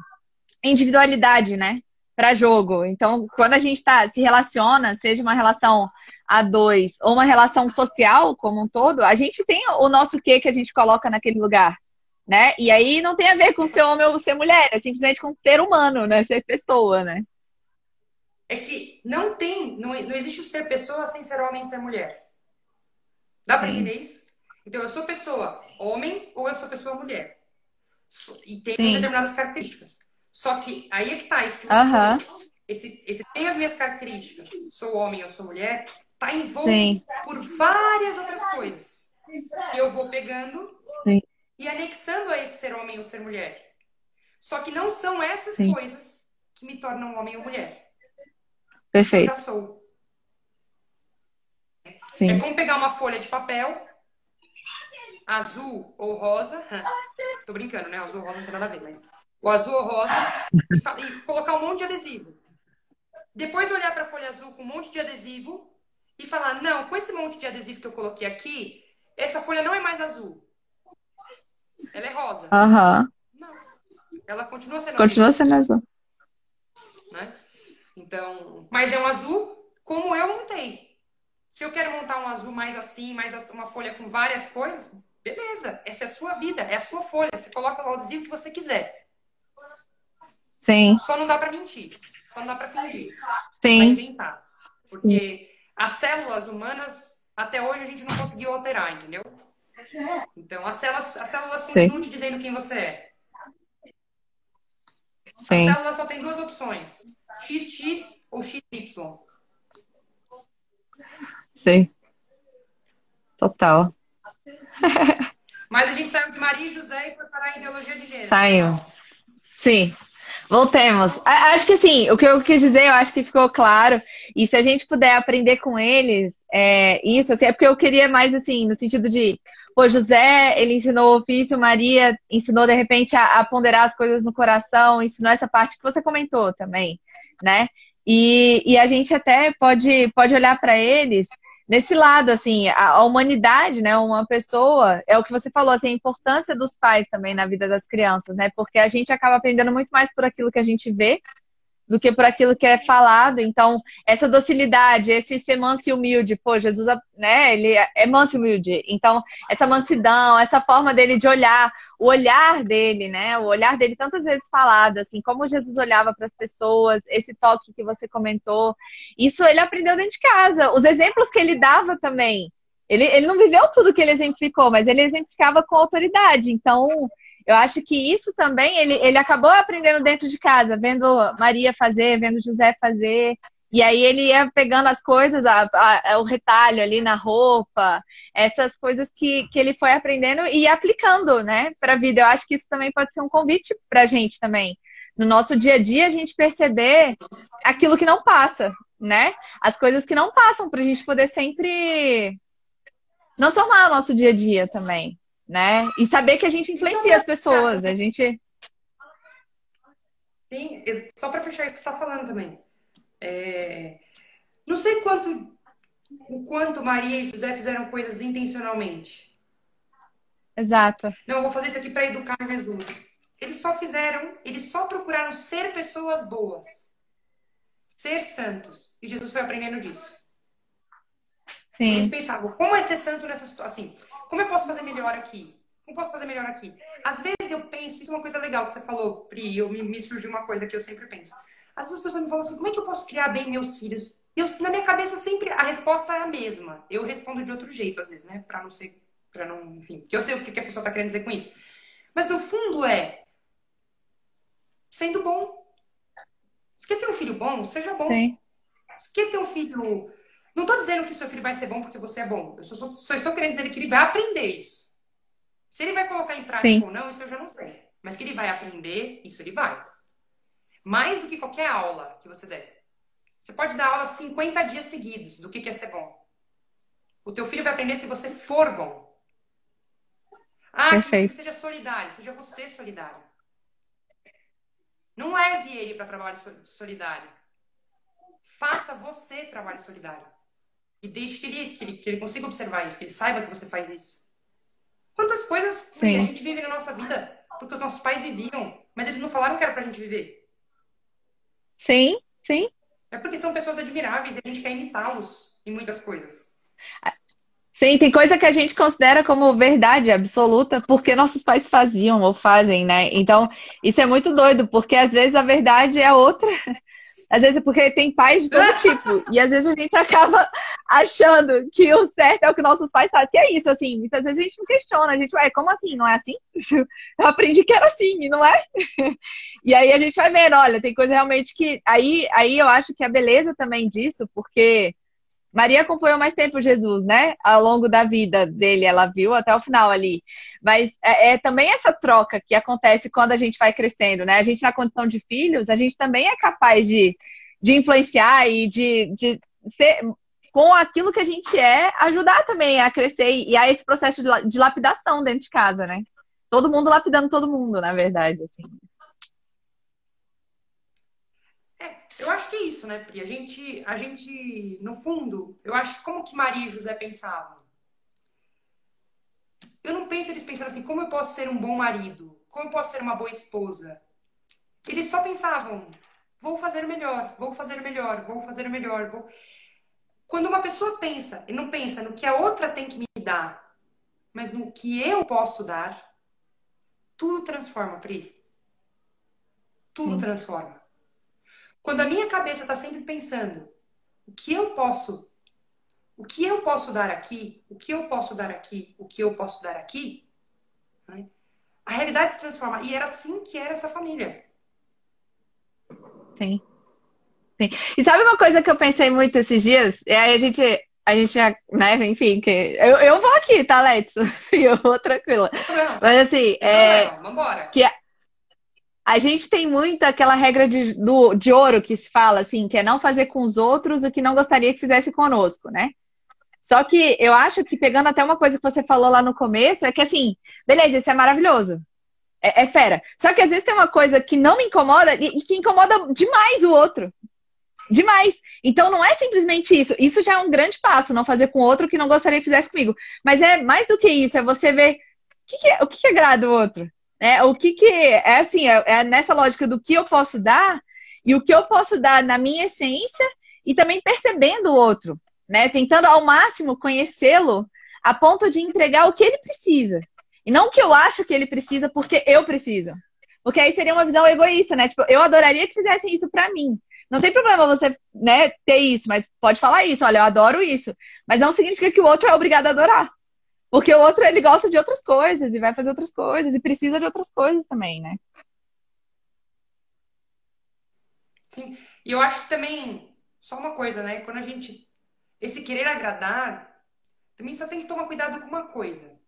individualidade, né, para jogo. Então, quando a gente se relaciona, seja uma relação a dois ou uma relação social como um todo, a gente tem o nosso quê que a gente coloca naquele lugar, né? E aí não tem a ver com ser homem ou ser mulher, é simplesmente com ser humano, né? Ser pessoa, né? É que não existe o ser pessoa sem ser homem e ser mulher. Dá para Sim, entender isso? Então, eu sou pessoa homem ou eu sou pessoa mulher. E tenho sim, determinadas características. Só que aí é que tá isso que você aham, falou. Esse tem as minhas características, sou homem ou sou mulher, tá envolto sim, por várias outras coisas que eu vou pegando sim, e anexando a esse ser homem ou ser mulher. Só que não são essas sim, coisas que me tornam homem ou mulher. Isso eu já perfeito, sou. É sim, como pegar uma folha de papel, azul ou rosa. Tô brincando, né? Azul ou rosa não tem nada a ver, mas o azul ou rosa e colocar um monte de adesivo. Depois olhar para a folha azul com um monte de adesivo e falar: não, com esse monte de adesivo que eu coloquei aqui, essa folha não é mais azul. Ela é rosa. aham, Não. Ela continua sendo azul, continua sendo azul. né? Então, mas é um azul como eu montei. Se eu quero montar um azul mais assim, uma folha com várias coisas, beleza. Essa é a sua vida, é a sua folha. Você coloca o adesivo que você quiser. Sim, Só não dá para mentir. Só não dá para fingir. Para sim, inventar. sim, Porque as células humanas, até hoje, a gente não conseguiu alterar, entendeu? Então, as células sim, continuam te dizendo quem você é. As sim, células só tem duas opções: XX ou XY. sim, total. Mas a gente saiu de Maria e José e foi parar em ideologia de gênero. Foi Saiu. mal. Sim, voltemos. Acho que assim, o que eu quis dizer, eu acho que ficou claro. E se a gente puder aprender com eles, isso, assim, é porque eu queria mais assim, no sentido de, pô, José, ele ensinou o ofício, Maria ensinou de repente a ponderar as coisas no coração, ensinou essa parte que você comentou também, né? E a gente até pode olhar para eles nesse lado, assim, a humanidade, né? Uma pessoa, é o que você falou, assim, a importância dos pais também na vida das crianças, né? Porque a gente acaba aprendendo muito mais por aquilo que a gente vê do que por aquilo que é falado. Então, essa docilidade, esse ser manso e humilde, pô, Jesus, né, ele é manso e humilde. Então, essa mansidão, essa forma dele de olhar, o olhar dele, né, o olhar dele tantas vezes falado, assim, como Jesus olhava para as pessoas, esse toque que você comentou, isso ele aprendeu dentro de casa. Os exemplos que ele dava também, ele não viveu tudo que ele exemplificou, mas ele exemplificava com autoridade. Então, eu acho que isso também ele acabou aprendendo dentro de casa, vendo Maria fazer, vendo José fazer. E aí ele ia pegando as coisas, o retalho ali na roupa, essas coisas que ele foi aprendendo e aplicando, né, para a vida. Eu acho que isso também pode ser um convite para a gente também. No nosso dia a dia, a gente perceber aquilo que não passa, né? As coisas que não passam, para a gente poder sempre transformar o nosso dia a dia também, né? E saber que a gente influencia as pessoas, a gente... Sim, só para fechar isso que você está falando também. Não sei o quanto Maria e José fizeram coisas intencionalmente. Exato. Não, eu vou fazer isso aqui para educar Jesus. Eles só procuraram ser pessoas boas. Ser santos. E Jesus foi aprendendo disso. Sim. Eles pensavam, como é ser santo nessa situação? Assim, como eu posso fazer melhor aqui? Como posso fazer melhor aqui? Às vezes eu penso, isso é uma coisa legal que você falou, Pri, me surgiu uma coisa que eu sempre penso. Às vezes as pessoas me falam assim, como é que eu posso criar bem meus filhos? Na minha cabeça sempre a resposta é a mesma. Eu respondo de outro jeito, às vezes, né? Enfim, que eu sei o que a pessoa tá querendo dizer com isso. Mas no fundo sendo bom. Se quer ter um filho bom, seja bom. Sim. Se quer ter um filho... Não tô dizendo que seu filho vai ser bom porque você é bom. Eu só estou querendo dizer que ele vai aprender isso. Se ele vai colocar em prática Sim. ou não, isso eu já não sei. Mas que ele vai aprender, isso ele vai. Mais do que qualquer aula que você der. Você pode dar aula 50 dias seguidos do que é ser bom. O teu filho vai aprender se você for bom. Perfeito. Que seja solidário, seja você solidário. Não leve ele para trabalho solidário. Faça você trabalho solidário. E deixe que ele consiga observar isso, que ele saiba que você faz isso. Quantas coisas a gente vive na nossa vida porque os nossos pais viviam, mas eles não falaram que era pra gente viver. Sim, sim. É porque são pessoas admiráveis e a gente quer imitá-los em muitas coisas. Sim, tem coisa que a gente considera como verdade absoluta porque nossos pais faziam ou fazem, né? Então, isso é muito doido, porque às vezes a verdade é outra. Às vezes é porque tem pais de todo tipo. E às vezes a gente acaba achando que o certo é o que nossos pais fazem. Que é isso, assim. Muitas vezes a gente não questiona. A gente, como assim? Não é assim? Eu aprendi que era assim, não é? E aí a gente vai vendo, olha, tem coisa realmente que... Aí eu acho que a beleza também disso, porque Maria acompanhou mais tempo Jesus, né? Ao longo da vida dele, ela viu até o final ali. Mas é também essa troca que acontece quando a gente vai crescendo, né? A gente, na condição de filhos, a gente também é capaz de influenciar e de ser, com aquilo que a gente ajudar também a crescer e a esse processo de lapidação dentro de casa, né? Todo mundo lapidando todo mundo, na verdade, assim. Eu acho que é isso, né, Pri? A gente, no fundo, eu acho que como que Maria e José pensavam? Eu não penso eles pensando assim, como eu posso ser um bom marido? Como eu posso ser uma boa esposa? Eles só pensavam, vou fazer melhor, vou fazer melhor, vou fazer melhor. Quando uma pessoa pensa, e não pensa no que a outra tem que me dar, mas no que eu posso dar, tudo transforma, Pri. Tudo transforma. Quando a minha cabeça está sempre pensando o que eu posso dar aqui, o que eu posso dar aqui, o que eu posso dar aqui, né? A realidade se transforma. E era assim que era essa família. Sim. Sim. E sabe uma coisa que eu pensei muito esses dias? E aí a gente né, enfim, que eu vou aqui, tá, Let's? Eu vou tranquila. Mas assim, vambora. Que a gente tem muito aquela regra de ouro que se fala, assim, que é não fazer com os outros o que não gostaria que fizesse conosco, né? Só que eu acho que, pegando até uma coisa que você falou lá no começo, é que assim, beleza, isso é maravilhoso. É fera. Só que às vezes tem uma coisa que não me incomoda e que incomoda demais o outro. Demais. Então não é simplesmente isso. Isso já é um grande passo, não fazer com o outro o que não gostaria que fizesse comigo. Mas é mais do que isso, é você ver o que agrada o outro. O que é assim, é nessa lógica do que eu posso dar e o que eu posso dar na minha essência e também percebendo o outro, né? Tentando ao máximo conhecê-lo a ponto de entregar o que ele precisa. E não o que eu acho que ele precisa porque eu preciso. Porque aí seria uma visão egoísta, né? Tipo, eu adoraria que fizessem isso pra mim. Não tem problema você, né, ter isso, mas pode falar isso, olha, eu adoro isso. Mas não significa que o outro é obrigado a adorar. Porque o outro, ele gosta de outras coisas e vai fazer outras coisas e precisa de outras coisas também, né? Sim. E eu acho que também, só uma coisa, né? Quando a gente. Esse querer agradar, também só tem que tomar cuidado com uma coisa.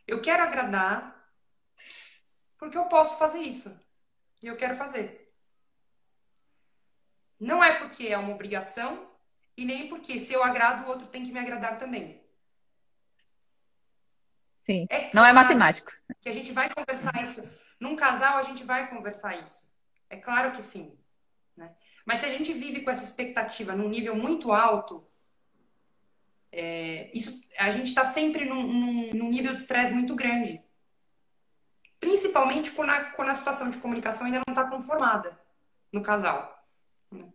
Eu quero agradar porque eu posso fazer isso. E eu quero fazer. Não é porque é uma obrigação e nem porque se eu agrado, o outro tem que me agradar também. Sim. É Não é claro matemático. que a gente vai conversar isso. Num casal, a gente vai conversar isso. É claro que sim. Né? Mas se a gente vive com essa expectativa num nível muito alto, isso, a gente está sempre num nível de estresse muito grande. Principalmente quando a situação de comunicação ainda não está conformada no casal. Né?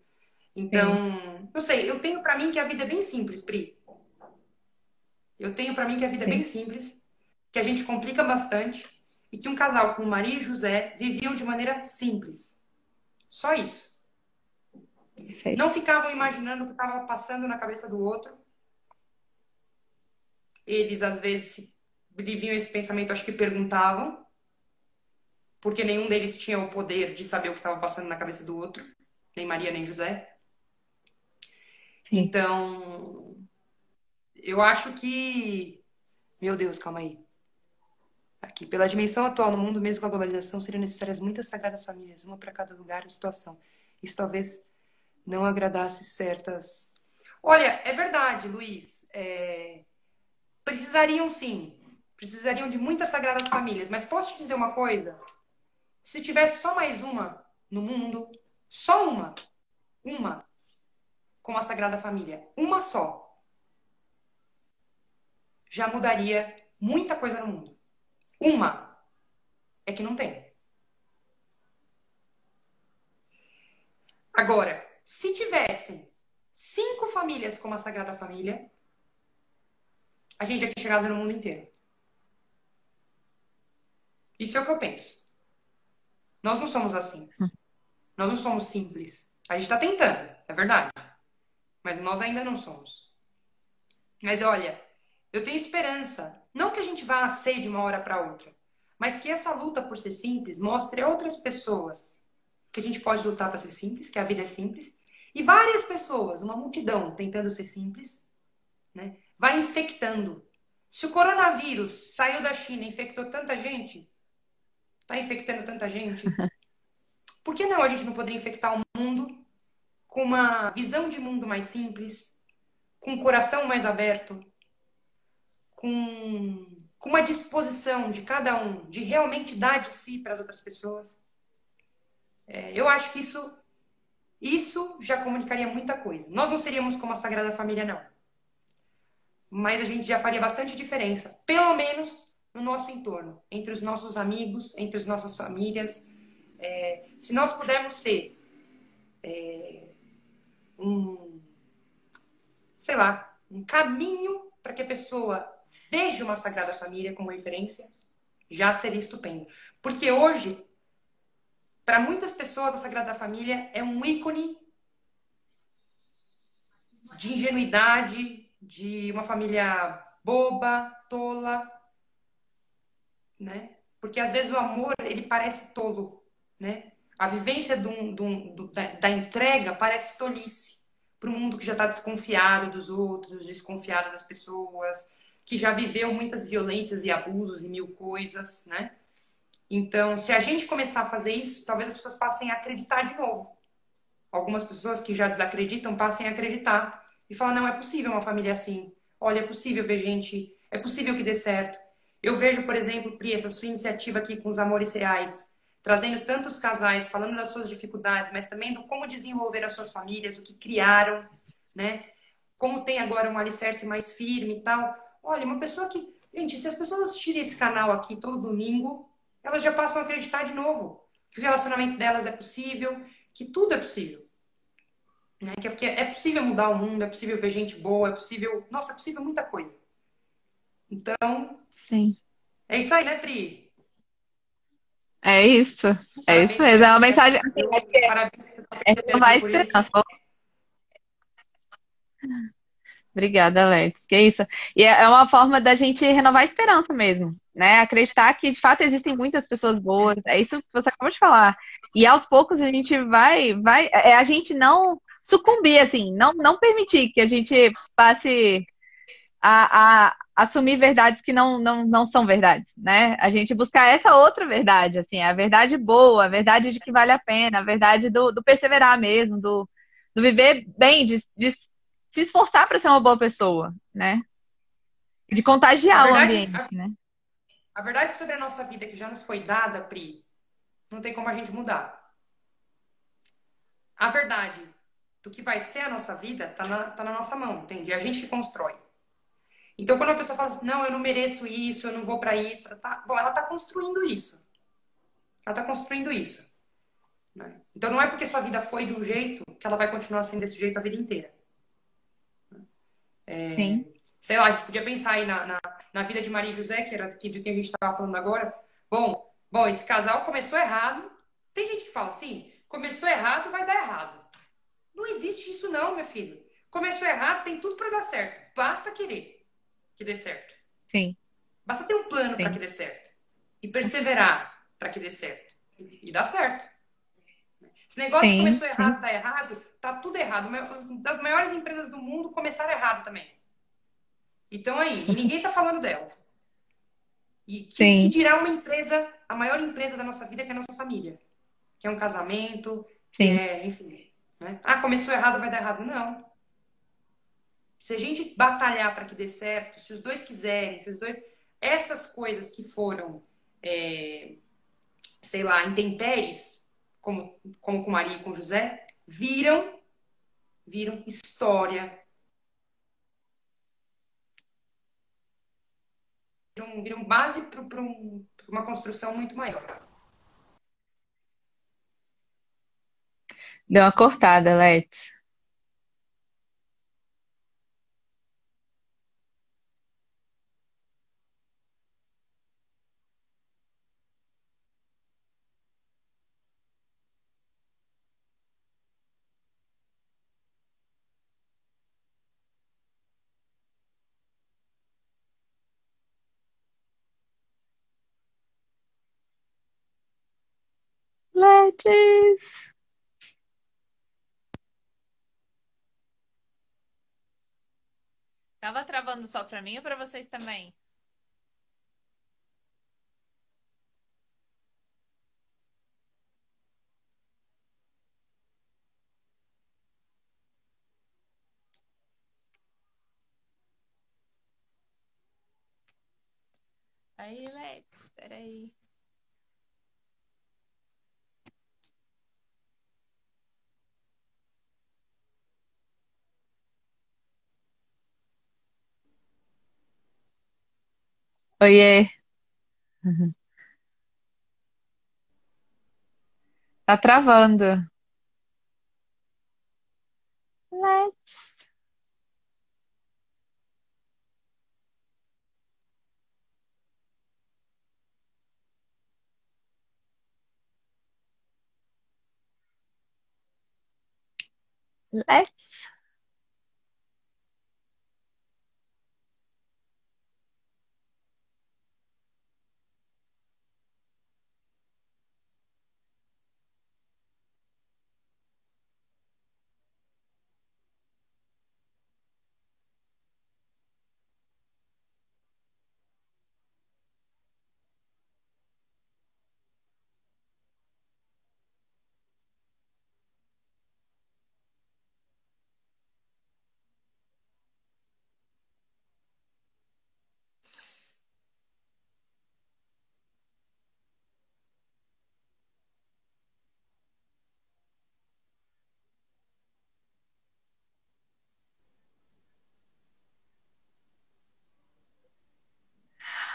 Sim, Então, eu sei, eu tenho para mim que a vida é bem simples, Pri. Eu tenho para mim que a vida é bem sim. simples, que a gente complica bastante e que um casal como Maria e José viviam de maneira simples. Só isso. Não Perfeito. ficavam imaginando o que estava passando na cabeça do outro. Eles, às vezes, se viviam esse pensamento, acho que perguntavam, porque nenhum deles tinha o poder de saber o que estava passando na cabeça do outro, nem Maria, nem José. Sim. Então, eu acho que... Meu Deus, calma aí. Aqui, pela dimensão atual no mundo, mesmo com a globalização, seriam necessárias muitas sagradas famílias, uma para cada lugar e situação. Isso talvez não agradasse certas... Olha, é verdade, Luiz. Precisariam sim. Precisariam de muitas sagradas famílias. Mas posso te dizer uma coisa? Se tivesse só mais uma no mundo, só uma, como a Sagrada Família, uma só, já mudaria muita coisa no mundo. Uma é que não tem. Agora, se tivessem 5 famílias como a Sagrada Família, a gente já tinha chegado no mundo inteiro. Isso é o que eu penso. Nós não somos assim. Nós não somos simples. A gente está tentando, é verdade. Mas nós ainda não somos. Mas olha, eu tenho esperança. Não que a gente vá ser de uma hora para outra, mas que essa luta por ser simples mostre a outras pessoas que a gente pode lutar para ser simples, que a vida é simples. E várias pessoas, uma multidão tentando ser simples, né, vai infectando. Se o coronavírus saiu da China e infectou tanta gente, está infectando tanta gente, por que não a gente não poderia infectar o mundo com uma visão de mundo mais simples, com um coração mais aberto, com uma disposição de cada um de realmente dar de si para as outras pessoas? Eu acho que isso já comunicaria muita coisa. Nós não seríamos como a Sagrada Família, não. Mas a gente já faria bastante diferença, pelo menos no nosso entorno, entre os nossos amigos, entre as nossas famílias. Se nós pudermos ser sei lá, um caminho para que a pessoa veja uma Sagrada Família como referência, já seria estupendo. Porque hoje, para muitas pessoas, a Sagrada Família é um ícone de ingenuidade, de uma família boba, tola, né? Porque às vezes o amor, ele parece tolo, né? A vivência da entrega parece tolice para um mundo que já está desconfiado dos outros, desconfiado das pessoas, que já viveu muitas violências e abusos e mil coisas, né? Então, se a gente começar a fazer isso, talvez as pessoas passem a acreditar de novo. Algumas pessoas que já desacreditam passem a acreditar e falar, não, é possível uma família assim. Olha, é possível ver gente, é possível que dê certo. Eu vejo, por exemplo, Pri, essa sua iniciativa aqui com os Amores Reais, trazendo tantos casais, falando das suas dificuldades, mas também do como desenvolver as suas famílias, o que criaram, né? Como tem agora um alicerce mais firme e tal. Olha, uma pessoa que... Gente, se as pessoas assistirem esse canal aqui todo domingo, elas já passam a acreditar de novo. que o relacionamento delas é possível, que tudo é possível. Né? Que é possível mudar o mundo, é possível ver gente boa, é possível. Nossa, é possível muita coisa. Então, Sim. é isso aí, né, Pri? É isso. É isso Parabéns por mesmo. É essa uma mensagem, iniciativa, assim, acho que parabéns que você está é renovar a percebendo por isso. esperança. Obrigada, Alex. Que isso. E é uma forma da gente renovar a esperança mesmo, né? Acreditar que de fato existem muitas pessoas boas. É isso que você acabou de falar. E aos poucos a gente é a gente não sucumbir, assim, não permitir que a gente passe a assumir verdades que não são verdades, né? A gente buscar essa outra verdade, assim, a verdade boa, a verdade de que vale a pena, a verdade do perseverar mesmo, do viver bem, de se esforçar para ser uma boa pessoa, né? De A contagiar o verdade, ambiente, né? a verdade sobre a nossa vida que já nos foi dada, Pri, não tem como a gente mudar. A verdade do que vai ser a nossa vida tá na nossa mão, entende? É a gente que constrói. Então, quando a pessoa fala assim, não, eu não mereço isso, eu não vou para isso, bom, ela tá construindo isso. Ela tá construindo isso. Né? Então, não é porque sua vida foi de um jeito que ela vai continuar sendo desse jeito a vida inteira. Sim, Sei lá, a gente podia pensar aí na vida de Maria e José, que era de quem a gente estava falando agora. Bom, esse casal começou errado. Tem gente que fala assim, começou errado, vai dar errado. Não existe isso não, meu filho. Começou errado, tem tudo para dar certo. Basta querer que dê certo. sim, Basta ter um plano para que sim, dê certo. E perseverar para que dê certo. E dá certo. Esse negócio de sim, começou sim, errado, tá errado, tá tudo errado. Das maiores empresas do mundo começaram errado também. Então aí, e ninguém tá falando delas. E que sim, dirá uma empresa, a maior empresa da nossa vida, que é a nossa família. Que é um casamento, que sim. é, enfim. Né? Ah, começou errado, vai dar errado. Não. Se a gente batalhar para que dê certo, se os dois quiserem, se os dois. Essas coisas que foram, sei lá, intempéries, como com Maria e com José, viram história, viram base para uma construção muito maior. Deu uma cortada, Let's. Let's. Tava travando só pra mim ou pra vocês também? Aí, Lex, peraí. Oiê. Uhum. Tá travando. Lex. Lex.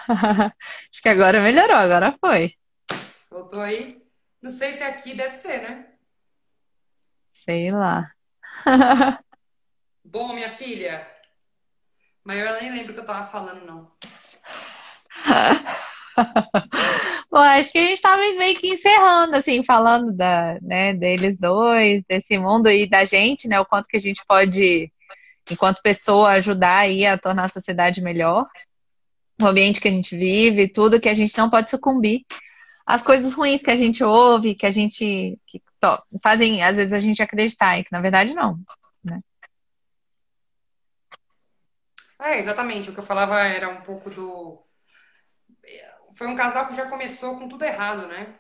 Acho que agora melhorou, agora foi. Voltou aí? Não sei se aqui deve ser, né? Sei lá. Bom, minha filha, mas eu nem lembro o que eu tava falando, não. Bom, acho que a gente estava meio que encerrando, assim, falando né, deles dois, desse mundo e da gente, né? O quanto que a gente pode, enquanto pessoa, ajudar aí a tornar a sociedade melhor, o ambiente que a gente vive, tudo que a gente não pode sucumbir. As coisas ruins que a gente ouve, fazem, às vezes, a gente acreditar, e que na verdade não, né? É, exatamente. O que eu falava era um pouco do. Foi um casal que já começou com tudo errado, né?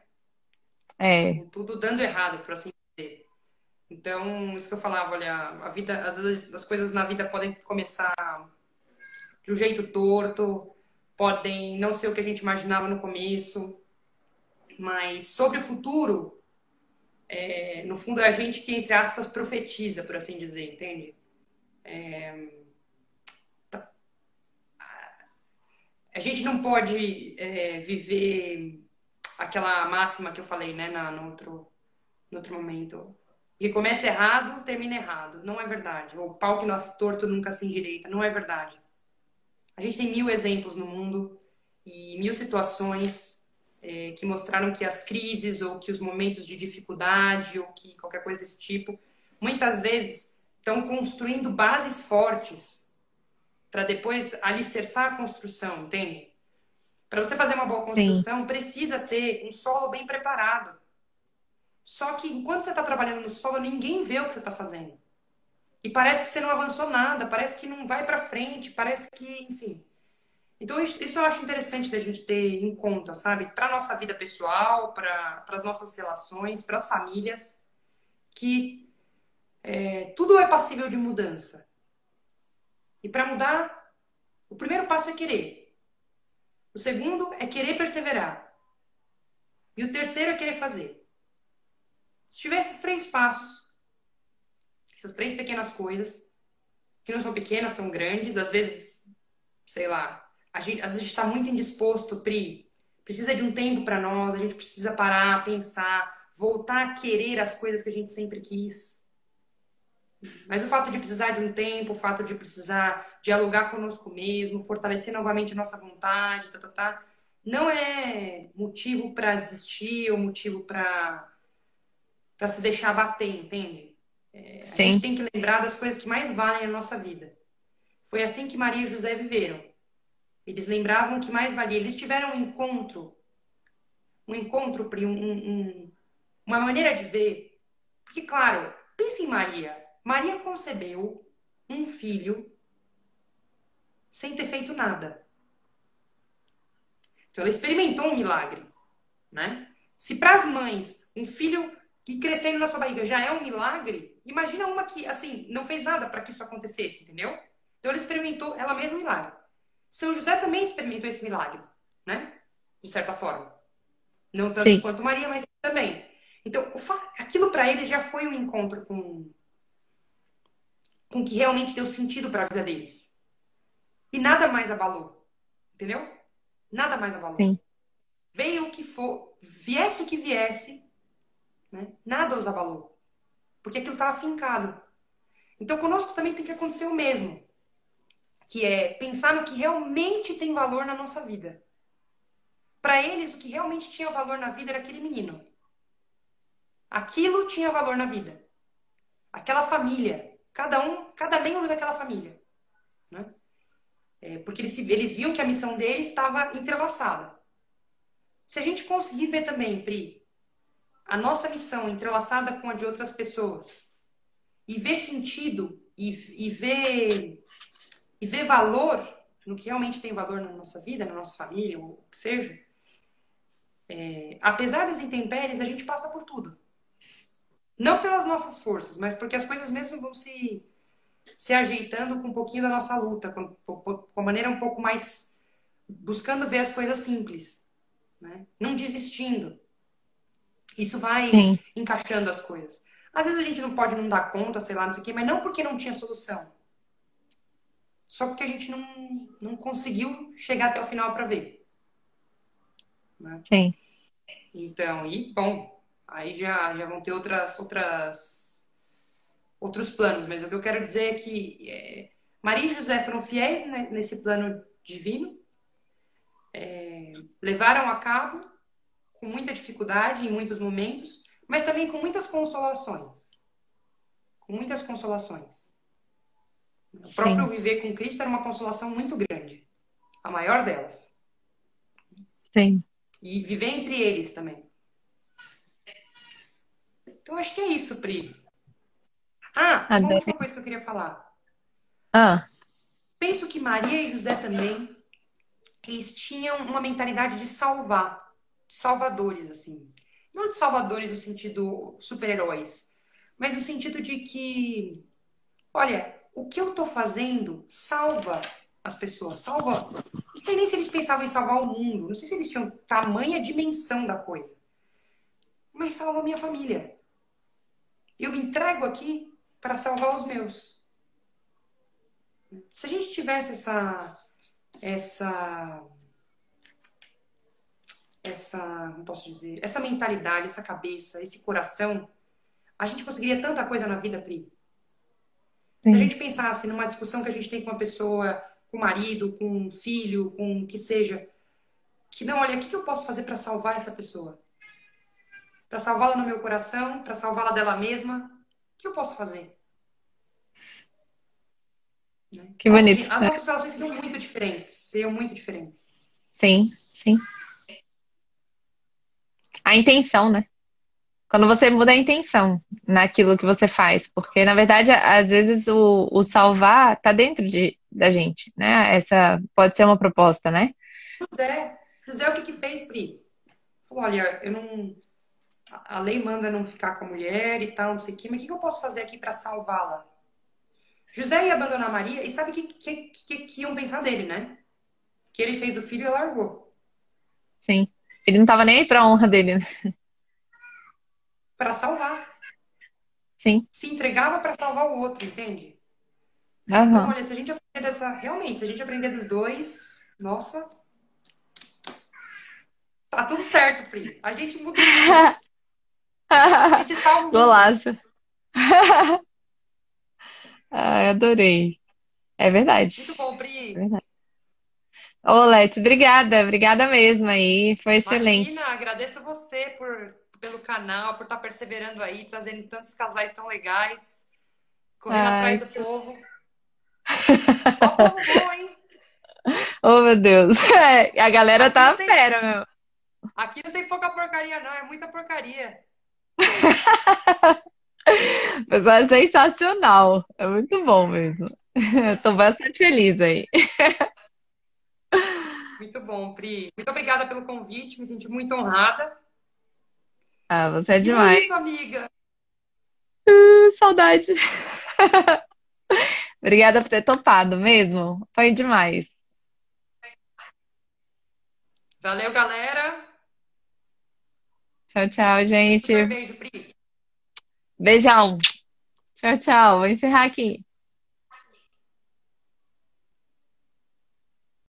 É, Com tudo dando errado, por assim dizer. Então, isso que eu falava, olha, a vida, às vezes as coisas na vida podem começar de um jeito torto, podem não ser o que a gente imaginava no começo, mas sobre o futuro, no fundo é a gente que, entre aspas, profetiza, por assim dizer, entende? A gente não pode viver aquela máxima que eu falei, né, no outro momento. Que começa errado, termina errado. Não é verdade. O pau que nasce torto nunca se endireita. Não é verdade. A gente tem mil exemplos no mundo e mil situações que mostraram que as crises ou que os momentos de dificuldade ou que qualquer coisa desse tipo, muitas vezes estão construindo bases fortes para depois alicerçar a construção, entende? Para você fazer uma boa sim, construção, precisa ter um solo bem preparado. Só que enquanto você está trabalhando no solo, ninguém vê o que você está fazendo. E parece que você não avançou nada, parece que não vai para frente, parece que, enfim. Então, isso eu acho interessante da gente ter em conta, sabe? Para nossa vida pessoal, para as nossas relações, para as famílias, que tudo é passível de mudança. E para mudar, o primeiro passo é querer. O segundo é querer perseverar. E o terceiro é querer fazer. Se tiver esses três passos, essas três pequenas coisas, que não são pequenas, são grandes, às vezes, sei lá, às vezes a gente está muito indisposto, Pri. Precisa de um tempo para nós, a gente precisa parar, pensar, voltar a querer as coisas que a gente sempre quis. Mas o fato de precisar de um tempo, o fato de precisar dialogar conosco mesmo, fortalecer novamente a nossa vontade, não é motivo para desistir ou motivo para se deixar abater, entende? A gente sim, tem que lembrar das coisas que mais valem na nossa vida. Foi assim que Maria e José viveram. Eles lembravam que mais valia. Eles tiveram um encontro, Pri, uma maneira de ver. Porque, claro, pense em Maria. Maria concebeu um filho sem ter feito nada. Então, ela experimentou um milagre, né? Se para as mães, um filho que crescendo na sua barriga já é um milagre, imagina uma que, assim, não fez nada para que isso acontecesse, entendeu? Então, ela experimentou ela mesma um milagre. São José também experimentou esse milagre, né? De certa forma. Não tanto sim, quanto Maria, mas também. Então, aquilo para ele já foi um encontro com o que realmente deu sentido para a vida deles. E nada mais abalou, entendeu? Nada mais abalou. sim, Veio o que for, viesse o que viesse, né? Nada os abalou, porque aquilo estava fincado. Então, conosco também tem que acontecer o mesmo, que é pensar no que realmente tem valor na nossa vida. Para eles, o que realmente tinha valor na vida era aquele menino. Aquilo tinha valor na vida. Aquela família, cada membro daquela família, né? Porque eles viam que a missão deles estava entrelaçada. Se a gente conseguir ver também, Pri, a nossa missão entrelaçada com a de outras pessoas e ver sentido e ver valor no que realmente tem valor na nossa vida, na nossa família, ou o que seja, apesar das intempéries, a gente passa por tudo. Não pelas nossas forças, mas porque as coisas mesmo vão se ajeitando com um pouquinho da nossa luta, com a maneira um pouco mais buscando ver as coisas simples, né? Não desistindo. Isso vai sim, encaixando as coisas. Às vezes a gente não pode não dar conta, sei lá, não sei o quê, mas não porque não tinha solução. Só porque a gente não conseguiu chegar até o final para ver, né? sim. Então, e bom. Aí já vão ter outros planos. Mas o que eu quero dizer é que Maria e José foram fiéis, né, nesse plano divino, levaram a cabo com muita dificuldade em muitos momentos, mas também com muitas consolações. Com muitas consolações. O próprio Sim, viver com Cristo era uma consolação muito grande. A maior delas. sim. E viver entre eles também. Então, acho que é isso, Pri. Ah, uma última Adorei. coisa que eu queria falar. Ah, Penso que Maria e José também, eles tinham uma mentalidade de salvar. De salvadores, assim. Não de salvadores no sentido super-heróis, mas no sentido de que, olha, o que eu tô fazendo salva as pessoas, salva. Não sei nem se eles pensavam em salvar o mundo, não sei se eles tinham tamanha dimensão da coisa, mas salva a minha família. Eu me entrego aqui para salvar os meus. Se a gente tivesse essa, como posso dizer, essa mentalidade, essa cabeça, esse coração, a gente conseguiria tanta coisa na vida, Pri. Se a sim. gente pensasse numa discussão que a gente tem com uma pessoa, com o marido, com um filho, com o que seja, que não, olha, o que eu posso fazer para salvar essa pessoa? Para salvá-la no meu coração, para salvá-la dela mesma, o que eu posso fazer? Né? Que Nossa, bonito. gente, as nossas relações seriam muito diferentes. Sim, sim. A intenção, né? Quando você muda a intenção naquilo que você faz, porque na verdade, às vezes o salvar tá dentro da gente, né? Essa pode ser uma proposta, né? José, o que que fez, Pri? Falou, olha, eu não, a lei manda não ficar com a mulher e tal, não sei o quê, mas o que que eu posso fazer aqui para salvá-la? José ia abandonar Maria e sabe o que iam pensar dele, né? Que ele fez o filho e largou. Sim. Ele não tava nem aí pra honra dele, né? Para salvar. Sim. Se entregava para salvar o outro, entende? Então, Aham. olha, se a gente aprender realmente, se a gente aprender dos dois, nossa, tá tudo certo, Pri. A gente muda o mundo. A gente salva o mundo. Golaço. Ai, adorei. É verdade. Muito bom, É Pri. verdade. Ô, Let's, obrigada. Obrigada mesmo aí. Foi Imagina, excelente. agradeço você pelo canal, por estar perseverando aí, trazendo tantos casais tão legais, correndo atrás Ai. do povo. Só povo bom, hein? Oh, meu Deus. É, a galera Aqui tá não tem, fera, meu. aqui não tem pouca porcaria, não, é muita porcaria. O pessoal é sensacional. É muito bom mesmo. Eu tô bastante feliz aí. Muito bom, Pri. Muito obrigada pelo convite, me senti muito honrada. Ah, você é E é demais. isso, amiga. Saudade. Obrigada por ter topado mesmo. Foi demais. Valeu, galera. Tchau, tchau, Um super gente. beijo, Pri. Beijão. Tchau, tchau. Vou encerrar aqui.